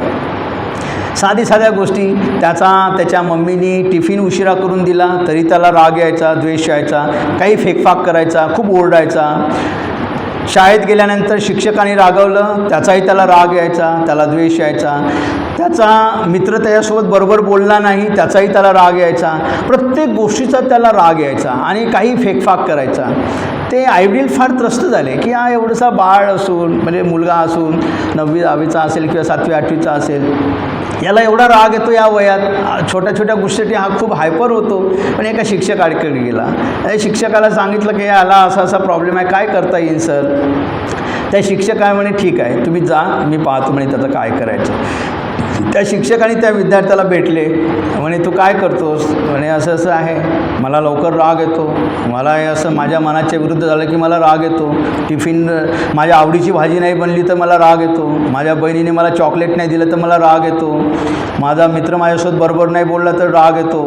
साध्या गोष्टी, त्याच्या मम्मीनी टिफिन उशिरा करून दिला तरी त्याला राग यायचा, द्वेष यायचा, काही फेकफाक करायचा, खूप ओरडायचा. शाळेत गेल्यानंतर शिक्षकांनी रागवलं त्याचाही त्याला राग यायचा, त्याला द्वेष यायचा. त्याचा मित्र त्याच्यासोबत बरोबर बोलला नाही त्याचाही त्याला राग यायचा. प्रत्येक गोष्टीचा त्याला राग यायचा आणि काही फेकफाक करायचा. ते आईवडील फार त्रस्त झाले की हा एवढंसा बाळ असून, म्हणजे मुलगा असून 9वी-10वीचा असेल किंवा 7वी-8वीचा असेल, याला एवढा राग येतो या वयात, छोट्या छोट्या गोष्टीसाठी हा खूप हायपर होतो. पण एका शिक्षकाकडे गेला, शिक्षकाला सांगितलं की याला असा प्रॉब्लेम आहे, काय करता येईल सर. त्या शिक्षकाने म्हणे ठीक आहे तुम्ही जा, मी पाहतो म्हणे त्याचं काय करायचं. त्या शिक्षकाने त्या विद्यार्थ्याला भेटले, म्हणे तू काय करतोस, म्हणे असं असं आहे, मला लवकर राग येतो, मला हे असं माझ्या मनाच्या विरुद्ध झालं की मला राग येतो, टिफिन माझ्या आवडीची भाजी नाही बनली तर मला राग येतो, माझ्या बहिणीने मला चॉकलेट नाही दिलं तर मला राग येतो, माझा मित्र माझ्यासोबत बरोबर नाही बोलला तर राग येतो,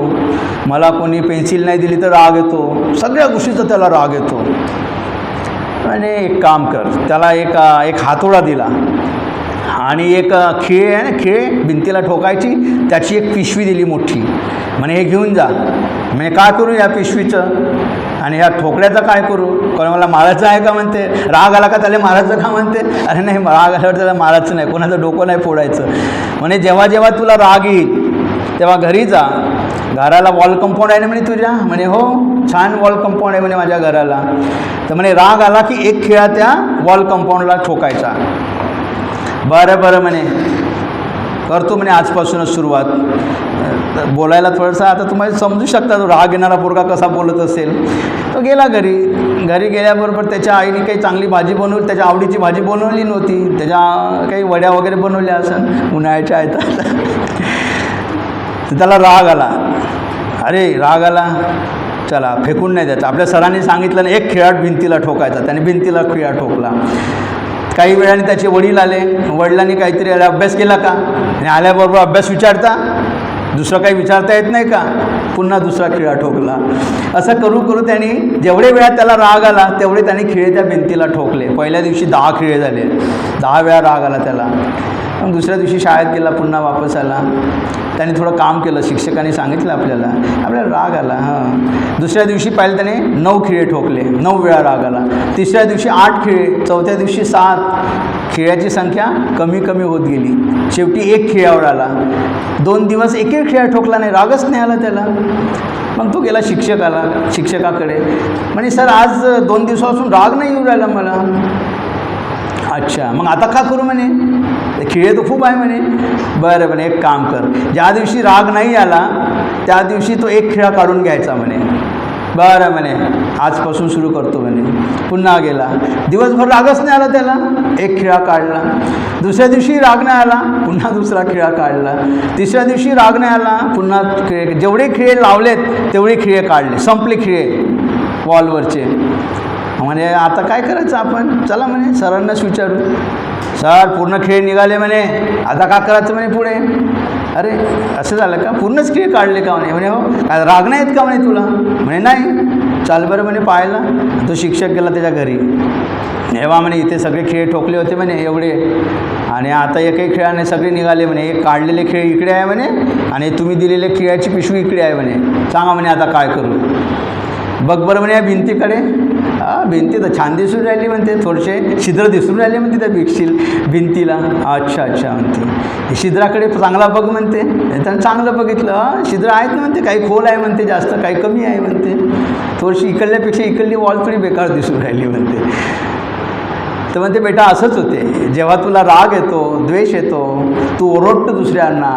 मला कोणी पेन्सिल नाही दिली तर राग येतो, सगळ्या गोष्टीचा त्याला राग येतो. आणि एक काम कर, त्याला एक हातोडा दिला आणि एक खिळे आहे ना, खिळे भिंतीला ठोकायची, त्याची एक पिशवी दिली मोठी, म्हणे हे घेऊन जा. म्हणजे काय करू या पिशवीचं आणि ह्या ठोकड्याचं काय करू, कोण मला मारायचं आहे का म्हणते, राग आला का त्याला मारायचं का म्हणते, अरे नाही राग आल्यावर त्याला मारायचं नाही, कोणाचं डोकं नाही फोडायचं. म्हणे जेव्हा जेव्हा तुला राग येईल तेव्हा घरी जा, घराला वॉल कंपाऊंड आहे ना म्हणे तुझ्या, म्हणे हो छान वॉल कंपाऊंड आहे म्हणे माझ्या घराला. तर म्हणे राग आला की एक खिळा त्या वॉल कंपाऊंडला ठोकायचा. बरं म्हणे करतो म्हणे आजपासूनच सुरुवात. बोलायला थोडंसं आता तुम्हाला समजू शकता तो राग येणारा पोरगा कसा बोलत असेल. तो गेला घरी गेल्याबरोबर त्याच्या आईने काही चांगली भाजी बनवली, त्याच्या आवडीची भाजी बनवली नव्हती, त्याच्या काही वड्या वगैरे बनवल्या असं उन्हाळ्याच्या आहेत. तर त्याला राग आला, अरे राग आला चला फेकून नाही द्यायचं. आपल्या सरांनी सांगितलं ना एक खिळा भिंतीला ठोकायचा, त्याने भिंतीला खिळा ठोकला. काही वेळाने त्याचे वडील आले, वडिलांनी काहीतरी अभ्यास केला का, आणि आल्याबरोबर अभ्यास विचारता, दुसरं काही विचारता येत नाही का, पुन्हा दुसरा खिळा ठोकला. असं करू त्यांनी जेवढे वेळा त्याला राग आला तेवढे त्यांनी खिळे त्या भिंतीला ठोकले. पहिल्या दिवशी 10 खिळे झाले, 10 वेळा राग आला त्याला. मग दुसऱ्या दिवशी शाळेत गेला, पुन्हा वापस आला, त्याने थोडं काम केलं, शिक्षकांनी सांगितलं आपल्याला राग आला. दुसऱ्या दिवशी पाहिलं त्याने 9 खिळे ठोकले, 9 वेळा राग आला. तिसऱ्या दिवशी 8 खिळे, चौथ्या दिवशी 7. खिळ्याची संख्या कमी होत गेली, शेवटी 1 खिळ्यावर आला. 2 दिवस एक खिळा ठोकला नाही, रागच नाही आला त्याला. मग तो गेला शिक्षकाकडे, म्हणे सर आज 2 दिवसापासून राग नाही येऊ राहिला मला. अच्छा मग आता का करू म्हणे, खिळे तर खूप आहे म्हणे. बरं म्हणे एक काम कर, ज्या दिवशी राग नाही आला त्या दिवशी तो 1 खिळा काढून घ्यायचा म्हणे. बरं म्हणे आजपासून सुरू करतो म्हणे. पुन्हा गेला, दिवसभर रागच नाही आला त्याला, 1 खिळा काढला. दुसऱ्या दिवशी राग नाही आला, पुन्हा दुसरा खिळा काढला. तिसऱ्या दिवशी राग नाही आला, पुन्हा जेवढे खिळे लावलेत तेवढे खिळे काढले, संपले खिळे वॉलवरचे. म्हणे आता काय करायचं आपण, चला म्हणे सरांनाच विचारू. सर पूर्ण खेळ निघाले म्हणे, आता का करायचं म्हणे पुढे. अरे असं झालं का, पूर्णच खेळ काढले का म्हणे हो काय राग नाही आहेत का म्हणे तुला, म्हणे नाही. चाल बरं म्हणे पाहायला. तो शिक्षक गेला त्याच्या घरी, तेव्हा म्हणे इथे सगळे खेळ ठोकले होते म्हणे एवढे, आणि आता एकही खेळाने सगळे निघाले म्हणे, एक काढलेले खेळ इकडे आहे म्हणे आणि तुम्ही दिलेले खेळाची पिशवी इकडे आहे म्हणे, सांगा म्हणे आता काय करू. बघ बरं म्हणे या भिंतीकडे, भिंती तर छान दिसून राहिली म्हणते, थोडेसे छिद्र दिसून राहिले म्हणते त्या भिंतीला. अच्छा म्हणते, छिद्राकडे चांगला बघ म्हणते. त्यानं चांगलं बघितलं, छिद्र आहेत ना म्हणते, काही खोल आहे म्हणते, जास्त काही कमी आहे म्हणते, थोडीशी इकडल्यापेक्षा इकडली वॉल थोडी बेकार दिसून राहिली म्हणते. तर म्हणते बेटा असंच होते, जेव्हा तुला राग येतो, द्वेष येतो, तू ओरडतो दुसऱ्यांना,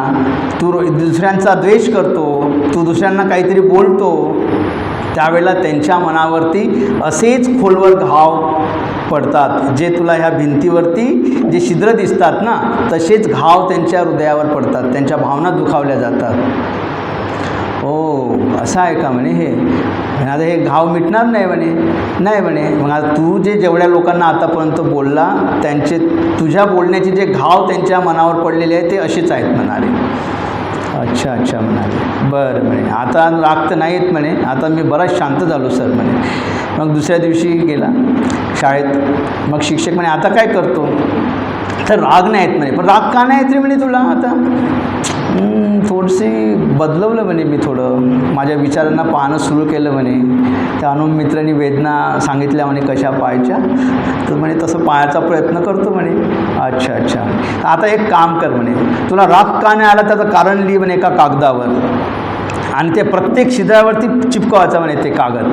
तू दुसऱ्यांचा द्वेष करतो, तू दुसऱ्यांना काहीतरी बोलतो, त्यावेळेला त्यांच्या मनावरती असेच खोलवर घाव पडतात. जे तुला ह्या भिंतीवरती जे छिद्र दिसतात ना, तसेच घाव त्यांच्या हृदयावर पडतात, त्यांच्या भावना दुखावल्या जातात. ओ असं आहे का म्हणे हे. आता हे घाव मिटणार नाही म्हणे. नाही म्हणे. मग आता तू जेवढ्या लोकांना आतापर्यंत बोलला, त्यांचे तुझ्या बोलण्याचे जे घाव त्यांच्या मनावर पडलेले आहेत ते असेच आहेत म्हणाले. अच्छा अच्छा म्हणाले. बरं म्हणे, आता राग तर नाहीत म्हणे, आता मी बराच शांत झालो सर म्हणे. मग दुसऱ्या दिवशी गेला शाळेत. मग शिक्षक म्हणे आता काय करतो, तर राग नाही आहेत म्हणे. पण राग का नाही येत रे म्हणे तुला आता. थोडीशी बदलवलं म्हणे मी, थोडं माझ्या विचारांना पाहणं सुरू केलं म्हणे. त्या मित्रांनी वेदना सांगितल्या म्हणे कशा पाहायच्या, तर म्हणे तसं पाहायचा प्रयत्न करतो म्हणे. अच्छा अच्छा, आता एक काम कर म्हणे, तुला राग का नाही आला त्याचं कारण लिही म्हणे एका कागदावर, आणि ते प्रत्येक छिद्रावरती चिपकवायचं म्हणे ते कागद.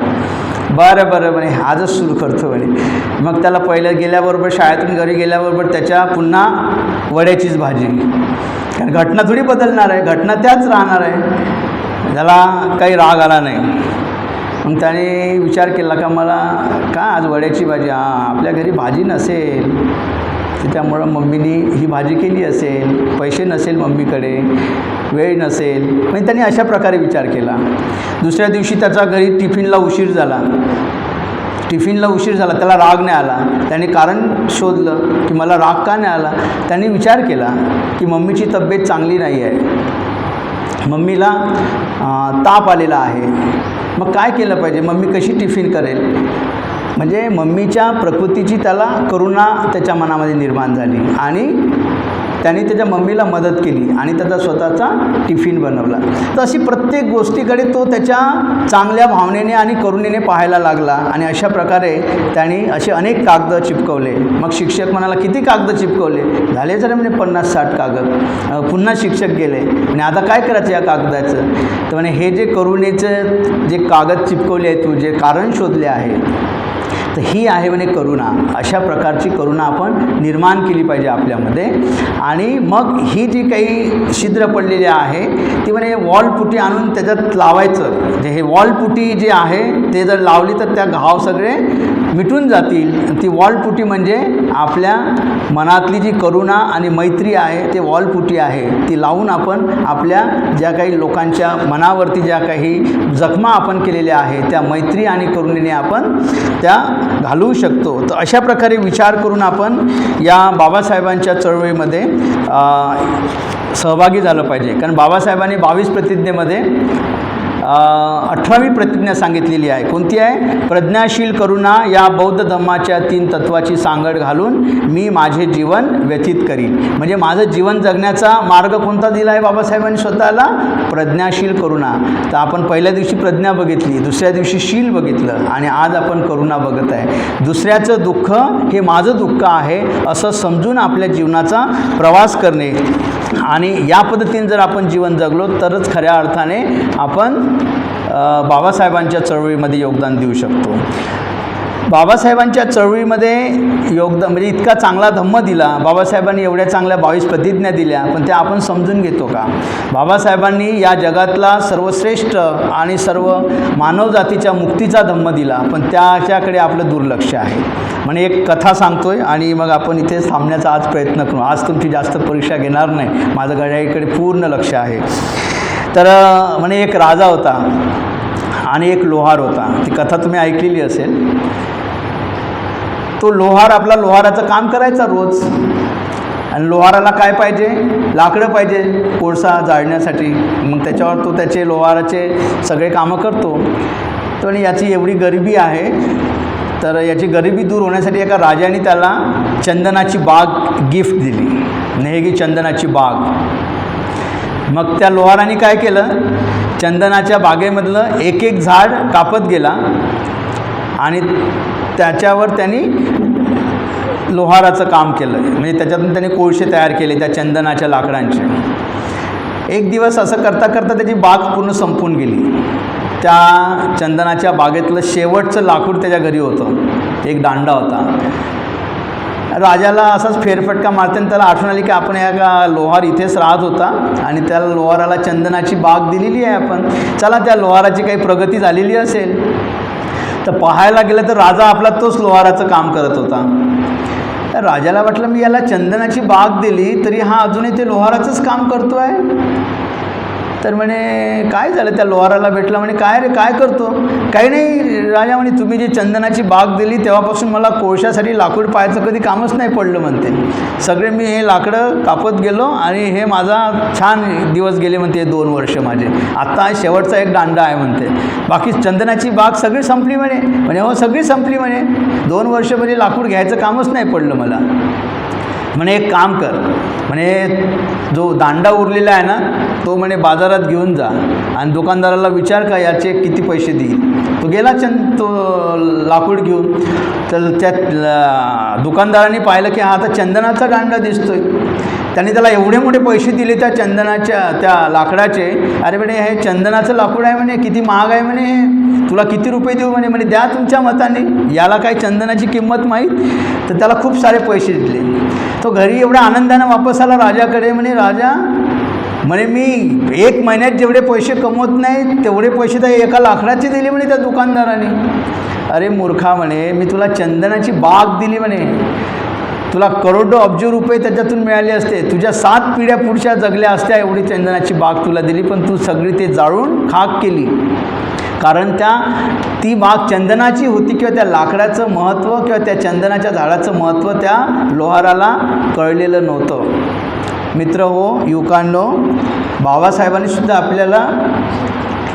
बरं बरं म्हणे, आजच सुरू करतो म्हणे. मग त्याला पहिलं गेल्याबरोबर, शाळेतून घरी गेल्याबरोबर त्याच्या पुन्हा वड्याचीच भाजी. कारण घटना थोडी बदलणार आहे, घटना त्याच राहणार आहे. त्याला काही राग आला नाही. मग त्याने विचार केला का मला का आज वड्याची भाजी, आपल्या घरी भाजी नसेल, तर त्यामुळं मम्मीनी ही भाजी केली असेल, पैसे नसेल मम्मीकडे, वेळ नसेल. म्हणजे त्याने अशा प्रकारे विचार केला. दुसऱ्या दिवशी त्याचा घरी टिफिनला उशीर झाला. त्याला राग नाही आला. त्याने कारण शोधलं की मला राग का नाही आला. त्याने विचार केला की मम्मीची तब्येत चांगली नाही आहे, मम्मीला ताप आलेला आहे. मग काय केलं पाहिजे, मम्मी कशी टिफिन करेल. म्हणजे मम्मीच्या प्रकृतीची त्याला करुणा त्याच्या मनामध्ये निर्माण झाली, आणि त्याने त्याच्या मम्मीला मदत केली आणि त्याचा स्वतःचा टिफिन बनवला. तर अशी प्रत्येक गोष्टीकडे तो त्याच्या चांगल्या भावनेने आणि करुणेने पाहायला लागला. आणि अशा प्रकारे त्याने असे अनेक कागद चिपकवले. मग शिक्षक म्हणाला किती कागद चिपकवले, झाले जरा म्हणजे 50-60 कागद. पुन्हा शिक्षक गेले आणि आता काय करायचं या कागदाचं. तर म्हणे हे जे करुणेचं जे कागद चिपकवले आहे, तू जे कारण शोधले आहे, तर ही आहे म्हणे करुणा. अशा प्रकारची करुणा आपण निर्माण केली पाहिजे आपल्यामध्ये. आणि मग ही जी काही छिद्र पडलेली आहे ती म्हणे वॉलपुटी आणून त्याच्यात लावायचं. जे हे वॉलपुटी जे आहे ते जर लावली तर त्या घाव सगळे मिटून जातील. ती वॉलपुटी म्हणजे आपल्या मनातली जी करुणा आणि मैत्री आहे ते वॉलपुटी आहे. ती लावून आपण आपल्या ज्या काही लोकांच्या मनावरती ज्या काही जखमा आपण केलेल्या आहे त्या मैत्री आणि करुणेने आपण त्या घालवू शकतो. तर अशा प्रकारे विचार करून आपण या बाबासाहेबांच्या चळवळीमध्ये सहभागी झालं पाहिजे. कारण बाबासाहेबांनी 22 प्रतिज्ञेमध्ये 18वी प्रतिज्ञा सांगितलेली आहे. कोणती आहे, प्रज्ञाशील करुणा या बौद्ध धम्माच्या 3 तत्वाची सांगड घालून मी माझे जीवन व्यतीत करीन. म्हणजे माझं जीवन जगण्याचा मार्ग कोणता दिला आहे बाबासाहेबांनी स्वतःला, प्रज्ञाशील करुणा. तर आपण पहिल्या दिवशी प्रज्ञा बघितली, दुसऱ्या दिवशी शील बघितलं, आणि आज आपण करुणा बघत आहे. दुसऱ्याचं दुःख हे माझं दुःख आहे असं समजून आपल्या जीवनाचा प्रवास करणे, आणि या पद्धतीने जर आपण जीवन जगलो तरच खऱ्या अर्थाने आपण बाबासाहेबांच्या चळवळीमध्ये योगदान देऊ शकतो. बाबासाहेबांच्या चळवळीमध्ये योगदान म्हणजे इतका चांगला धम्म दिला बाबासाहेबांनी, एवढ्या चांगल्या 22 प्रतिज्ञा दिल्या, पण त्या आपण समजून घेतो का. बाबासाहेबांनी या जगातला सर्वश्रेष्ठ आणि सर्व मानवजातीच्या मुक्तीचा धम्म दिला, पण त्याच्याकडे आपलं दुर्लक्ष आहे. म्हणजे एक कथा सांगतोय आणि मग आपण इथे थांबण्याचा आज प्रयत्न करू. आज तुमची जास्त परीक्षा घेणार नाही, माझं घड्याळीकडे पूर्ण लक्ष आहे. तर म्हणे एक राजा होता आणि एक लोहार होता. ती कथा तुम्ही ऐकलेली असेल. तो लोहार आपला लोहाराचं काम करायचा रोज, आणि लोहाराला काय पाहिजे, लाकडं पाहिजे कोळसा जाळण्यासाठी. मग त्याच्यावर तो त्याचे लोहाराचे सगळे कामं करतो. तो आणि याची एवढी गरिबी आहे, तर याची गरिबी दूर होण्यासाठी एका राजाने त्याला चंदनाची बाग गिफ्ट दिली, नेहगी चंदनाची बाग. मग त्या लोहाराने काय केलं, चंदनाच्या बागेमधलं एक एक झाड कापत गेला आणि त्याच्यावर त्यांनी लोहाराचं काम केलं. म्हणजे त्याच्यातून त्यांनी कोळसे तयार केले त्या चंदनाच्या लाकडांचे. एक दिवस असं करता करता त्याची बाग पूर्ण संपून गेली. त्या चंदनाच्या बागेतलं शेवटचं लाकूड त्याच्या घरी होतं, एक दांडा होता. राजाला असाच फेरफटका मारताना त्याला आठवण आली की आपण या लोहार इथेच राहत होता आणि त्या लोहाराला चंदनाची बाग दिलेली आहे आपण, चला त्या लोहाराची काही प्रगती झालेली असेल. तर पाहायला गेलं तर राजा आपला तोच लोहाराचं काम करत होता. राजाला वाटलं मी याला चंदनाची बाग दिली तरी हा अजूनही ते लोहाराचंच काम करतो आहे. तर म्हणे काय झालं, त्या लोहाराला भेटला, म्हणे काय रे काय करतो. काही नाही राजा म्हणे, तुम्ही जी चंदनाची बाग दिली तेव्हापासून मला कोळशासाठी लाकूड पाहायचं कधी कामच नाही पडलं म्हणते. सगळे मी हे लाकडं कापत गेलो आणि हे माझा छान दिवस गेले म्हणते 2 वर्ष माझे. आत्ता शेवटचा एक दांडा आहे म्हणते, बाकी चंदनाची बाग सगळी संपली म्हणे. म्हणे हो सगळी संपली म्हणे, 2 वर्ष म्हणजे लाकूड घ्यायचं कामच नाही पडलं मला. म्हणे एक काम कर, म्हणे जो दांडा उरलेला आहे ना तो म्हणे बाजारात घेऊन जा आणि दुकानदाराला विचार का याचे किती पैसे देईल. तो गेला तो लाकूड घेऊन. तर त्या दुकानदाराने पाहिलं की हा आता चंदनाचा दांडा दिसतोय. त्यांनी त्याला एवढे मोठे पैसे दिले त्या चंदनाच्या त्या लाकडाचे. अरे म्हणे हे चंदनाचं लाकूड आहे म्हणे, किती महाग आहे म्हणे, तुला किती रुपये देऊ म्हणे. म्हणे द्या तुमच्या मताने, याला काय चंदनाची किंमत माहीत. तर त्याला खूप सारे पैसे दिले. तो घरी एवढ्या आनंदानं वापस आला राजाकडे. म्हणे राजा म्हणे मी 1 महिन्यात जेवढे पैसे कमवत नाही तेवढे पैसे तर एका लाकडाचे दिले म्हणे त्या दुकानदाराने. अरे मूर्खा म्हणे, मी तुला चंदनाची बाग दिली म्हणे, तुला करोडो अब्ज रुपये त्याच्यातून मिळाले असते, तुझ्या 7 पिढ्या पुढच्या जगल्या असत्या एवढी चंदनाची बाग तुला दिली, पण तू सगळी ते जाळून खाक केली. कारण ती बाग चंदनाची होती किंवा त्या लाकडाचं महत्त्व किंवा त्या चंदनाच्या झाडाचं महत्त्व त्या लोहाराला कळलेलं नव्हतं. मित्र हो, युवकांनो, बाबासाहेबांनी सुद्धा आपल्याला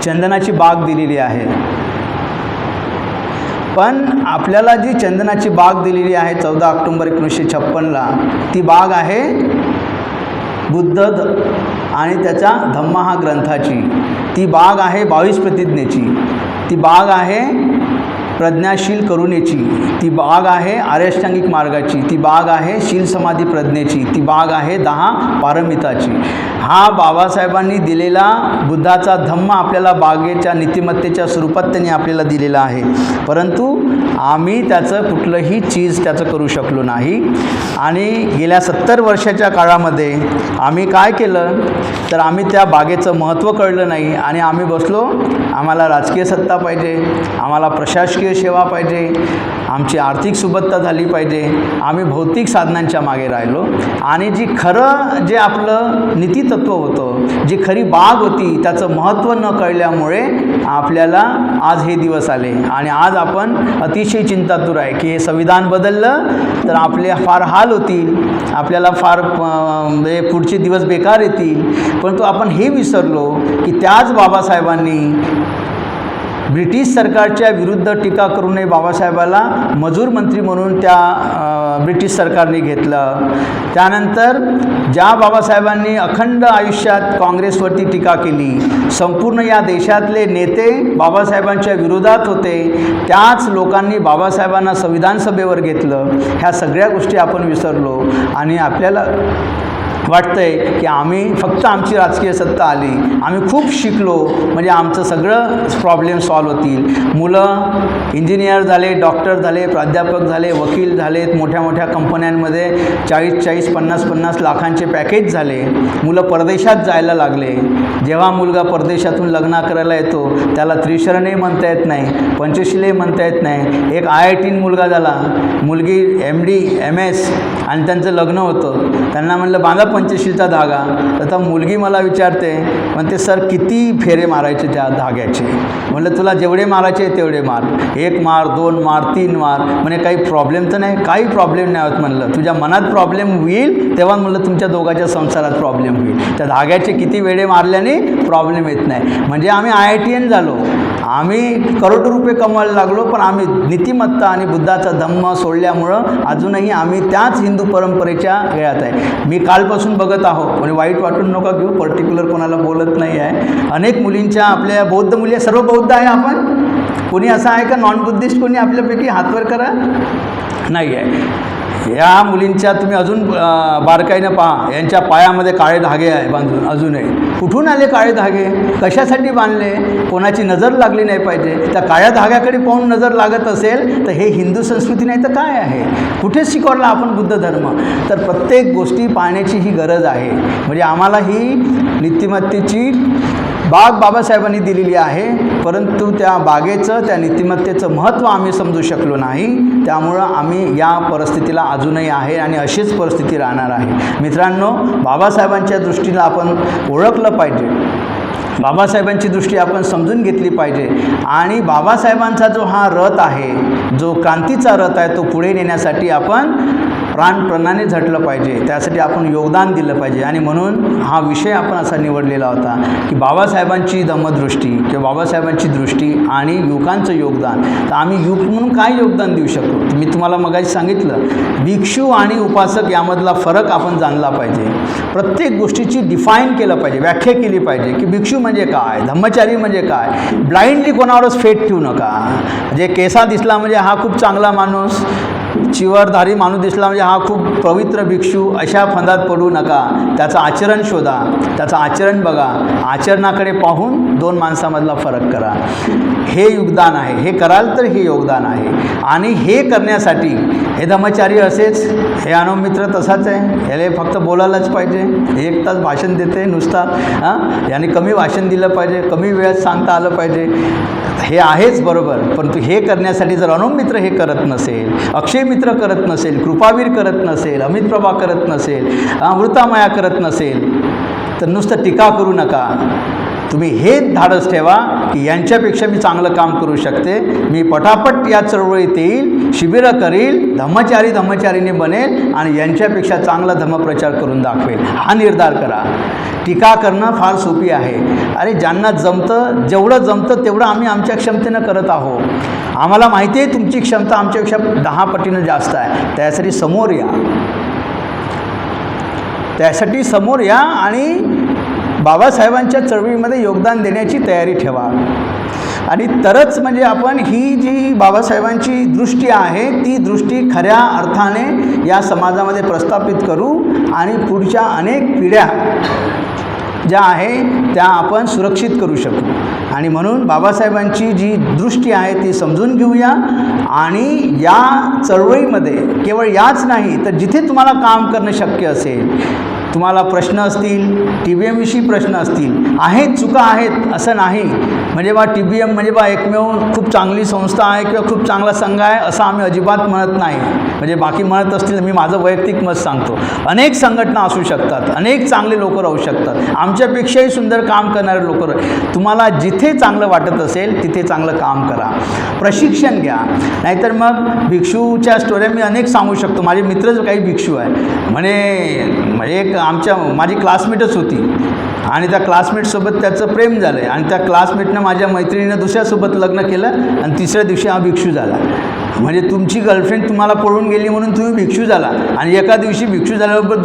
चंदनाची बाग दिलेली आहे. पण आपल्याला जी चंदनाची बाग दिलेली आहे 14 ऑक्टोबर 1956ला, ती बाग आहे बुद्ध आणि त्याच्या धम्मा हा ग्रंथाची. ती बाग आहे 22 प्रतिज्ञेची. ती बाग आहे प्रज्ञाशील करुणेची. ती बाग आहे आर्याष्टांगिक मार्गाची. ती बाग आहे शील समाधी प्रज्ञेची. ती बाग आहे 10 पारमिताची. हा बाबासाहेबांनी दिलेला बुद्धाचा धम्म आपल्याला बागेच्या नीतिमत्तेच्या स्वरूपात त्यांनी आपल्याला दिलेला आहे. परंतु आम्ही त्याचं कुठलंही चीज त्याचं करू शकलो नाही. आणि गेल्या 70 वर्षाच्या काळामध्ये आम्ही काय केलं तर आम्ही त्या बागेचं महत्त्व कळलं नाही आणि आम्ही बसलो, आम्हाला राजकीय सत्ता पाहिजे, आम्हाला प्रशासकीय सेवा पाहिजे, आमची आर्थिक सुबत्ता झाली पाहिजे. आम्ही भौतिक साधनांच्या मागे राहिलो आणि जे आपलं नीतितत्व होतं, जी खरी बाग होती, त्याचं महत्त्व न कळल्यामुळे आपल्याला आज हे दिवस आले. आणि आज आपण अतिशय चिंतातूर आहे की हे संविधान बदललं तर आपले फार हाल होतील, आपल्याला फार पुढचे दिवस बेकार येतील. परंतु आपण हे विसरलो की त्याच बाबासाहेबांनी ब्रिटिश सरकारच्या विरुद्ध टीका करू नये बाबासाहेबाला मजूर मंत्री म्हणून त्या ब्रिटिश सरकारने घेतलं. त्यानंतर ज्या बाबासाहेबांनी अखंड आयुष्यात काँग्रेसवरती टीका केली, संपूर्ण या देशातले नेते बाबासाहेबांच्या विरोधात होते, त्याच लोकांनी बाबासाहेबांना संविधान सभेवर घेतलं. ह्या सगळ्या गोष्टी आपण विसरलो आणि आपल्याला वाटतंय की आम्ही फक्त आमची राजकीय सत्ता आली, आम्ही खूप शिकलो म्हणजे आमचं सगळं प्रॉब्लेम सॉल्व्ह होतील. मुलं इंजिनियर झाले, डॉक्टर झाले, प्राध्यापक झाले, वकील झालेत, मोठ्या मोठ्या कंपन्यांमध्ये 40-40, 50-50 लाखांचे पॅकेज झाले. मुलं परदेशात जायला लागले. जेव्हा मुलगा परदेशातून लग्न करायला येतो त्याला त्रिशरणही म्हणता येत नाही, पंचशीलही म्हणता येत नाही. एक IIT मुलगा झाला, मुलगी MD MS आणि त्यांचं लग्न होतं. त्यांना म्हणलं बांधा पंचशीलचा धागा. तर मुलगी मला विचारते, म्हणते सर किती फेरे मारायचे त्या धाग्याचे. म्हणलं तुला जेवढे मारायचे तेवढे मार, 1 मार, 2 मार, 3 मार. म्हणे काही प्रॉब्लेम तर नाही. काही प्रॉब्लेम नाही होत. म्हणलं तुझ्या मनात प्रॉब्लेम होईल तेव्हा म्हणलं तुमच्या दोघांच्या संसारात प्रॉब्लेम होईल. त्या धाग्याचे किती वेळे मारल्याने प्रॉब्लेम येत नाही. म्हणजे आम्ही IITian झालो, आम्ही करोडो रुपये कमवायला लागलो, पण आम्ही नीतिमत्ता आणि बुद्धाचा धम्म सोडल्यामुळं अजूनही आम्ही त्याच हिंदू परंपरेच्या वेळात आहे. मी कालपासून बघत आहो, म्हणजे वाईट वाटून नका घेऊ, पर्टिक्युलर कोणाला बोलत नाही आहे. अनेक मुलींच्या, आपल्या बौद्ध मुली, सर्व बौद्ध आहे आपण, कोणी असं आहे का नॉन बुद्धिस्ट कोणी आपल्यापैकी? हातवर करा. नाही आहे. या मुलींच्या तुम्ही अजून बारकाईनं पहा, यांच्या पायामध्ये काळे धागे आहे बांधून अजूनही. कुठून आले काळे धागे, कशासाठी बांधले, कोणाची नजर लागली नाही पाहिजे. त्या काळ्या धाग्याकडे पाहून नजर लागत असेल तर हे हिंदू संस्कृती नाही तर काय आहे, कुठे शिकवला आपण बुद्ध धर्म. तर प्रत्येक गोष्टी पाहण्याची ही गरज आहे. म्हणजे आम्हाला ही नीतिमत्तेची बाग बाबासाहेबांनी दिलेली आहे, परंतु त्या बागेचं, त्या नीतिमत्तेचं महत्त्व आम्ही समजू शकलो नाही. त्यामुळं आम्ही या परिस्थितीला अजूनही आहे आणि अशीच परिस्थिती राहणार आहे. मित्रांनो, बाबासाहेबांच्या दृष्टीला आपण ओळखलं पाहिजे, बाबासाहेबांची दृष्टी आपण समजून घेतली पाहिजे आणि बाबासाहेबांचा जो हा रथ आहे, जो क्रांतीचा रथ आहे, तो पुढे नेण्यासाठी आपण प्राणपणाने झटलं पाहिजे, त्यासाठी आपण योगदान दिलं पाहिजे. आणि म्हणून हा विषय आपण असा निवडलेला होता की बाबासाहेबांची धम्मदृष्टी किंवा बाबासाहेबांची दृष्टी आणि युवकांचं योगदान. तर आम्ही युवक म्हणून काय योगदान देऊ शकतो. मी तुम्हाला मगाशी सांगितलं, भिक्षू आणि उपासक यामधला फरक आपण जाणला पाहिजे. प्रत्येक गोष्टीची डिफाईन केलं पाहिजे, व्याख्या केली पाहिजे की भिक्षू म्हणजे काय, धम्मचारी म्हणजे काय. ब्लाइंडली कोणावरच फेट ठेवू नका. जे केसा दिसला म्हणजे हा खूप चांगला माणूस, चिवरधारी माणूस दिसला म्हणजे हा खूप पवित्र भिक्षू, अशा फंदात पडू नका. त्याचं आचरण शोधा, त्याचं आचरण बघा, आचरणाकडे पाहून दोन माणसामधला फरक करा. हे योगदान आहे, हे कराल तर हे योगदान आहे. आणि हे करण्यासाठी हे धम्मचारी असेच, हे अनोमित्र तसाच आहे, ह्याला फक्त बोलायलाच पाहिजे, 1 तास भाषण देते नुसता, याने कमी भाषण दिलं पाहिजे, कमी वेळात सांगता आलं पाहिजे, हे आहेच बरोबर. परंतु हे करण्यासाठी जर अनोमित्र हे करत नसेल, अक्षय मित्र करत नसेल, कृपावीर करत नसेल, अमित प्रभा करत नसेल, अमृतामाया करत नसेल, तर नुसतं टीका करू नका. तुम्ही हे धाडस ठेवा की यांच्यापेक्षा मी चांगलं काम करू शकते, मी पटापट या चळवळीत येईल, शिबिरं करील, धम्मचारीने बनेल आणि यांच्यापेक्षा चांगला धम्मप्रचार करून दाखवेल. हा निर्धार करा. टीका करणं फार सोपी आहे. अरे ज्यांना जमतं, जेवढं जमतं तेवढं आम्ही आमच्या क्षमतेनं करत आहोत. आम्हाला माहिती आहे तुमची क्षमता आमच्यापेक्षा 10 पटीनं जास्त आहे. त्यासाठी समोर या आणि बाबासाहेबांच्या चळवळीमध्ये योगदान देण्याची तयारी ठेवा. आणि तरच म्हणजे आपण ही जी बाबासाहेबांची दृष्टी आहे ती दृष्टी खऱ्या अर्थाने या समाजामध्ये प्रस्थापित करू आणि पुढच्या अनेक पिढ्या ज्या आहे त्या आपण सुरक्षित करू शकू. आणि म्हणून बाबासाहेबांची जी दृष्टी आहे ती समजून घेऊया. आणि या चळवळीमध्ये केवळ याच नाही तर जिथे तुम्हाला काम करणं शक्य असेल, तुम्हाला प्रश्न असतील, TBM विषयी प्रश्न असतील, आहेत चुका आहेत असं नाही. म्हणजे बा TBM म्हणजे बा एकमेव खूप चांगली संस्था आहे किंवा खूप चांगला संघ आहे असं आम्ही अजिबात म्हणत नाही. म्हणजे बाकी म्हणत असतील, मी माझं वैयक्तिक मत सांगतो, अनेक संघटना असू शकतात, अनेक चांगले लोक राहू शकतात, आमच्यापेक्षाही सुंदर काम करणारे लोक. तुम्हाला जिथे चांगलं वाटत असेल तिथे चांगलं काम करा, प्रशिक्षण घ्या. नाहीतर मग भिक्षूच्या स्टोऱ्या मी अनेक सांगू शकतो. माझे मित्र जो काही भिक्षू आहे, म्हणजे माझी क्लासमेटच होती आणि त्या क्लासमेटसोबत त्याचं प्रेम झालं आहे आणि त्या क्लासमेटनं माझ्या मैत्रिणीनं दुसऱ्यासोबत लग्न केलं आणि तिसऱ्या दिवशी हा भिक्षू झाला. म्हणजे तुमची गर्लफ्रेंड तुम्हाला पळून गेली म्हणून तुम्ही भिक्षू झाला आणि एका दिवशी भिक्षू झाल्याबरोबर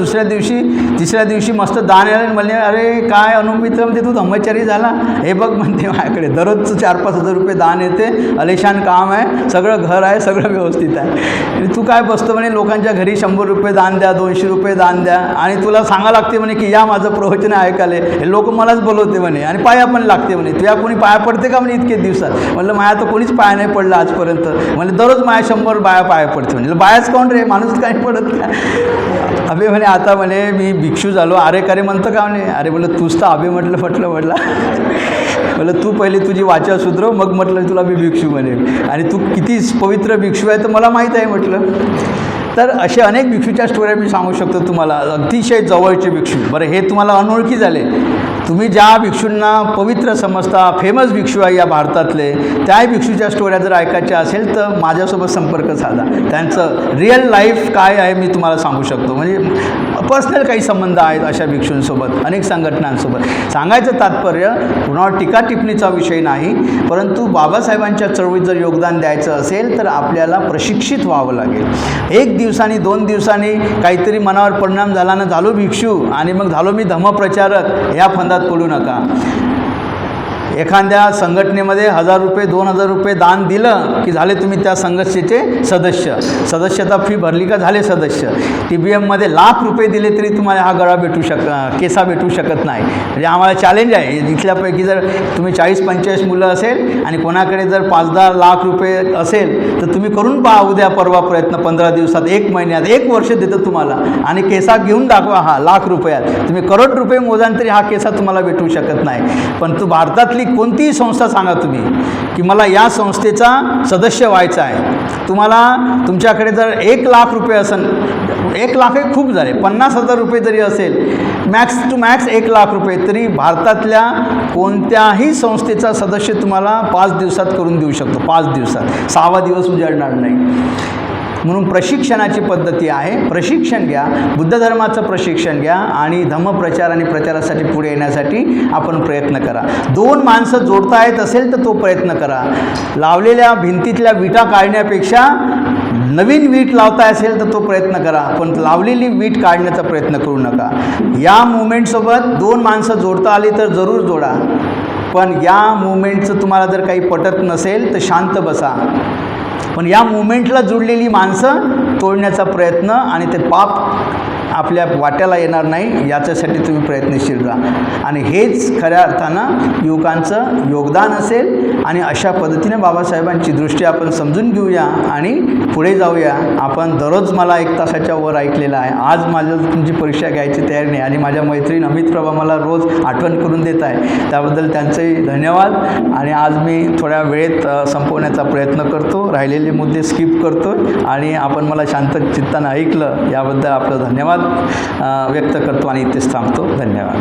तिसऱ्या दिवशी मस्त दान यायला म्हणले, अरे काय अनुमित्र म्हणजे तू धम्मचारी झाला. हे बघ म्हणते माझ्याकडे दररोजचं 4-5 हजार रुपये दान येते, अलिशान काम आहे, सगळं घर आहे, सगळं व्यवस्थित आहे. आणि तू काय बसतो म्हणे लोकांच्या घरी 100 रुपये दान द्या, 200 रुपये दान द्या आणि तुला सांगा लागते म्हणे की या माझं प्रवचन ऐकाले. हे लोक मलाच बोलवते म्हणे आणि पाया पण लागते म्हणे. तुझ्या कोणी पाया पडते का म्हणे इतके दिवसात. म्हणलं माया तर कोणीच पाया नाही पडला आजपर्यंत. म्हणजे दररोज माया 100 बाया पाया पडते. म्हणजे बायाच कोण रे, माणूस काय पडत का. अभे म्हणे आता म्हणे मी भिक्षू झालो, अरे करे म्हणतं का म्हणे. अरे म्हटलं तूच तर अभे म्हटलं म्हटलं तू पहिले तुझी वाचा सुधरव, मग म्हटलं तुला मी भिक्षू म्हणे. आणि तू किती पवित्र भिक्षू आहे तर मला माहीत आहे म्हटलं. तर असे अनेक भिक्षूच्या स्टोऱ्या मी सांगू शकतो तुम्हाला, अतिशय जवळचे भिक्षू. बरं, हे तुम्हाला अनोळखी झाले. तुम्ही ज्या भिक्षूंना पवित्र समजता, फेमस भिक्षू आहे या भारतातले, त्या भिक्षूच्या स्टोऱ्या जर ऐकायच्या असेल तर माझ्यासोबत संपर्क साधा. त्यांचं रिअल लाईफ काय आहे मी तुम्हाला सांगू शकतो. म्हणजे पर्सनल काही संबंध आहेत अशा भिक्षूंसोबत, अनेक संघटनांसोबत. सांगायचं तात्पर्य कुणावर टीका टिप्पणीचा विषय नाही, परंतु बाबासाहेबांच्या चळवळीत जर योगदान द्यायचं असेल तर आपल्याला प्रशिक्षित व्हावं लागेल. 1 दिवसांनी 2 दिवसांनी काहीतरी मनावर परिणाम झाला ना झालो भिक्षू आणि मग झालो मी धम्मप्रचारक, ह्या फंदात पडू नका. एखाद्या संघटनेमध्ये 1000 रुपये 2000 रुपये दान दिलं की झाले तुम्ही त्या संघटनेचे सदस्यता फी भरली का झाले सदस्य. TBMमध्ये लाख रुपये दिले तरी तुम्हाला हा गळा केसा भेटू शकत नाही. म्हणजे आम्हाला चॅलेंज आहे, इथल्यापैकी जर तुम्ही 40-45 मुलं असेल आणि कोणाकडे जर 5-10 लाख रुपये असेल तर तुम्ही करून पहा उद्या परवा प्रयत्न, 15 दिवसात, 1 महिन्यात, 1 वर्ष देतं तुम्हाला आणि केसा घेऊन दाखवा. हा लाख रुपयात तुम्ही करोड रुपये मोजाल तरी हा केसा तुम्हाला भेटू शकत नाही. पण तू भारतातली कोणतीही संस्था सांगा तुम्ही की मला या संस्थेचा सदस्य व्हायचा आहे, तुम्हाला तुमच्याकडे जर 1 लाख रुपये असेल, 1 लाख हे खूप झाले, 50,000 रुपये जरी असेल, मॅक्स टू मॅक्स 1 लाख रुपये, तरी भारतातल्या कोणत्याही संस्थेचा सदस्य तुम्हाला 5 दिवसात करून देऊ शकतो. 5 दिवसात, 6वा दिवस उजाडणार नाही. म्हणून प्रशिक्षणाची पद्धती आहे. प्रशिक्षण घ्या, बुद्ध धर्माचं प्रशिक्षण घ्या आणि धम्मप्रचार आणि प्रचारासाठी पुढे येण्यासाठी आपण प्रयत्न करा. 2 माणसं जोडता येत असेल तर तो प्रयत्न करा. लावलेल्या भिंतीतल्या विटा काढण्यापेक्षा नवीन वीट लावता असेल तर तो प्रयत्न करा, पण लावलेली वीट काढण्याचा प्रयत्न करू नका. या मुवमेंटसोबत 2 माणसं जोडता आली तर जरूर जोडा, पण या मुवमेंटचं तुम्हाला जर काही पटत नसेल तर शांत बसा. पण या मुवमेंटला जुळलेली माणसं तोडण्याचा प्रयत्न आणि ते पाप आपल्या वाट्याला येणार नाही याच्यासाठी तुम्ही प्रयत्नशील राहा. आणि हेच खऱ्या अर्थानं युवकांचं योगदान असेल. आणि अशा पद्धतीने बाबासाहेबांची दृष्टी आपण समजून घेऊया आणि पुढे जाऊया. आपण दररोज मला 1 तासाच्या वर ऐकलेलं आहे. आज माझं तुमची परीक्षा घ्यायची तयारी नाही आणि माझ्या मैत्रीण अमित प्रभा मला रोज आठवण करून देत आहे, त्याबद्दल त्यांचंही धन्यवाद. आणि आज मी थोड्या वेळेत संपवण्याचा प्रयत्न करतो, राहिलेले मुद्दे स्किप करतो आणि आपण मला शांत चित्तानं ऐकलं याबद्दल आपलं धन्यवाद व्यक्त करतो आणि इथेच थांबतो. धन्यवाद.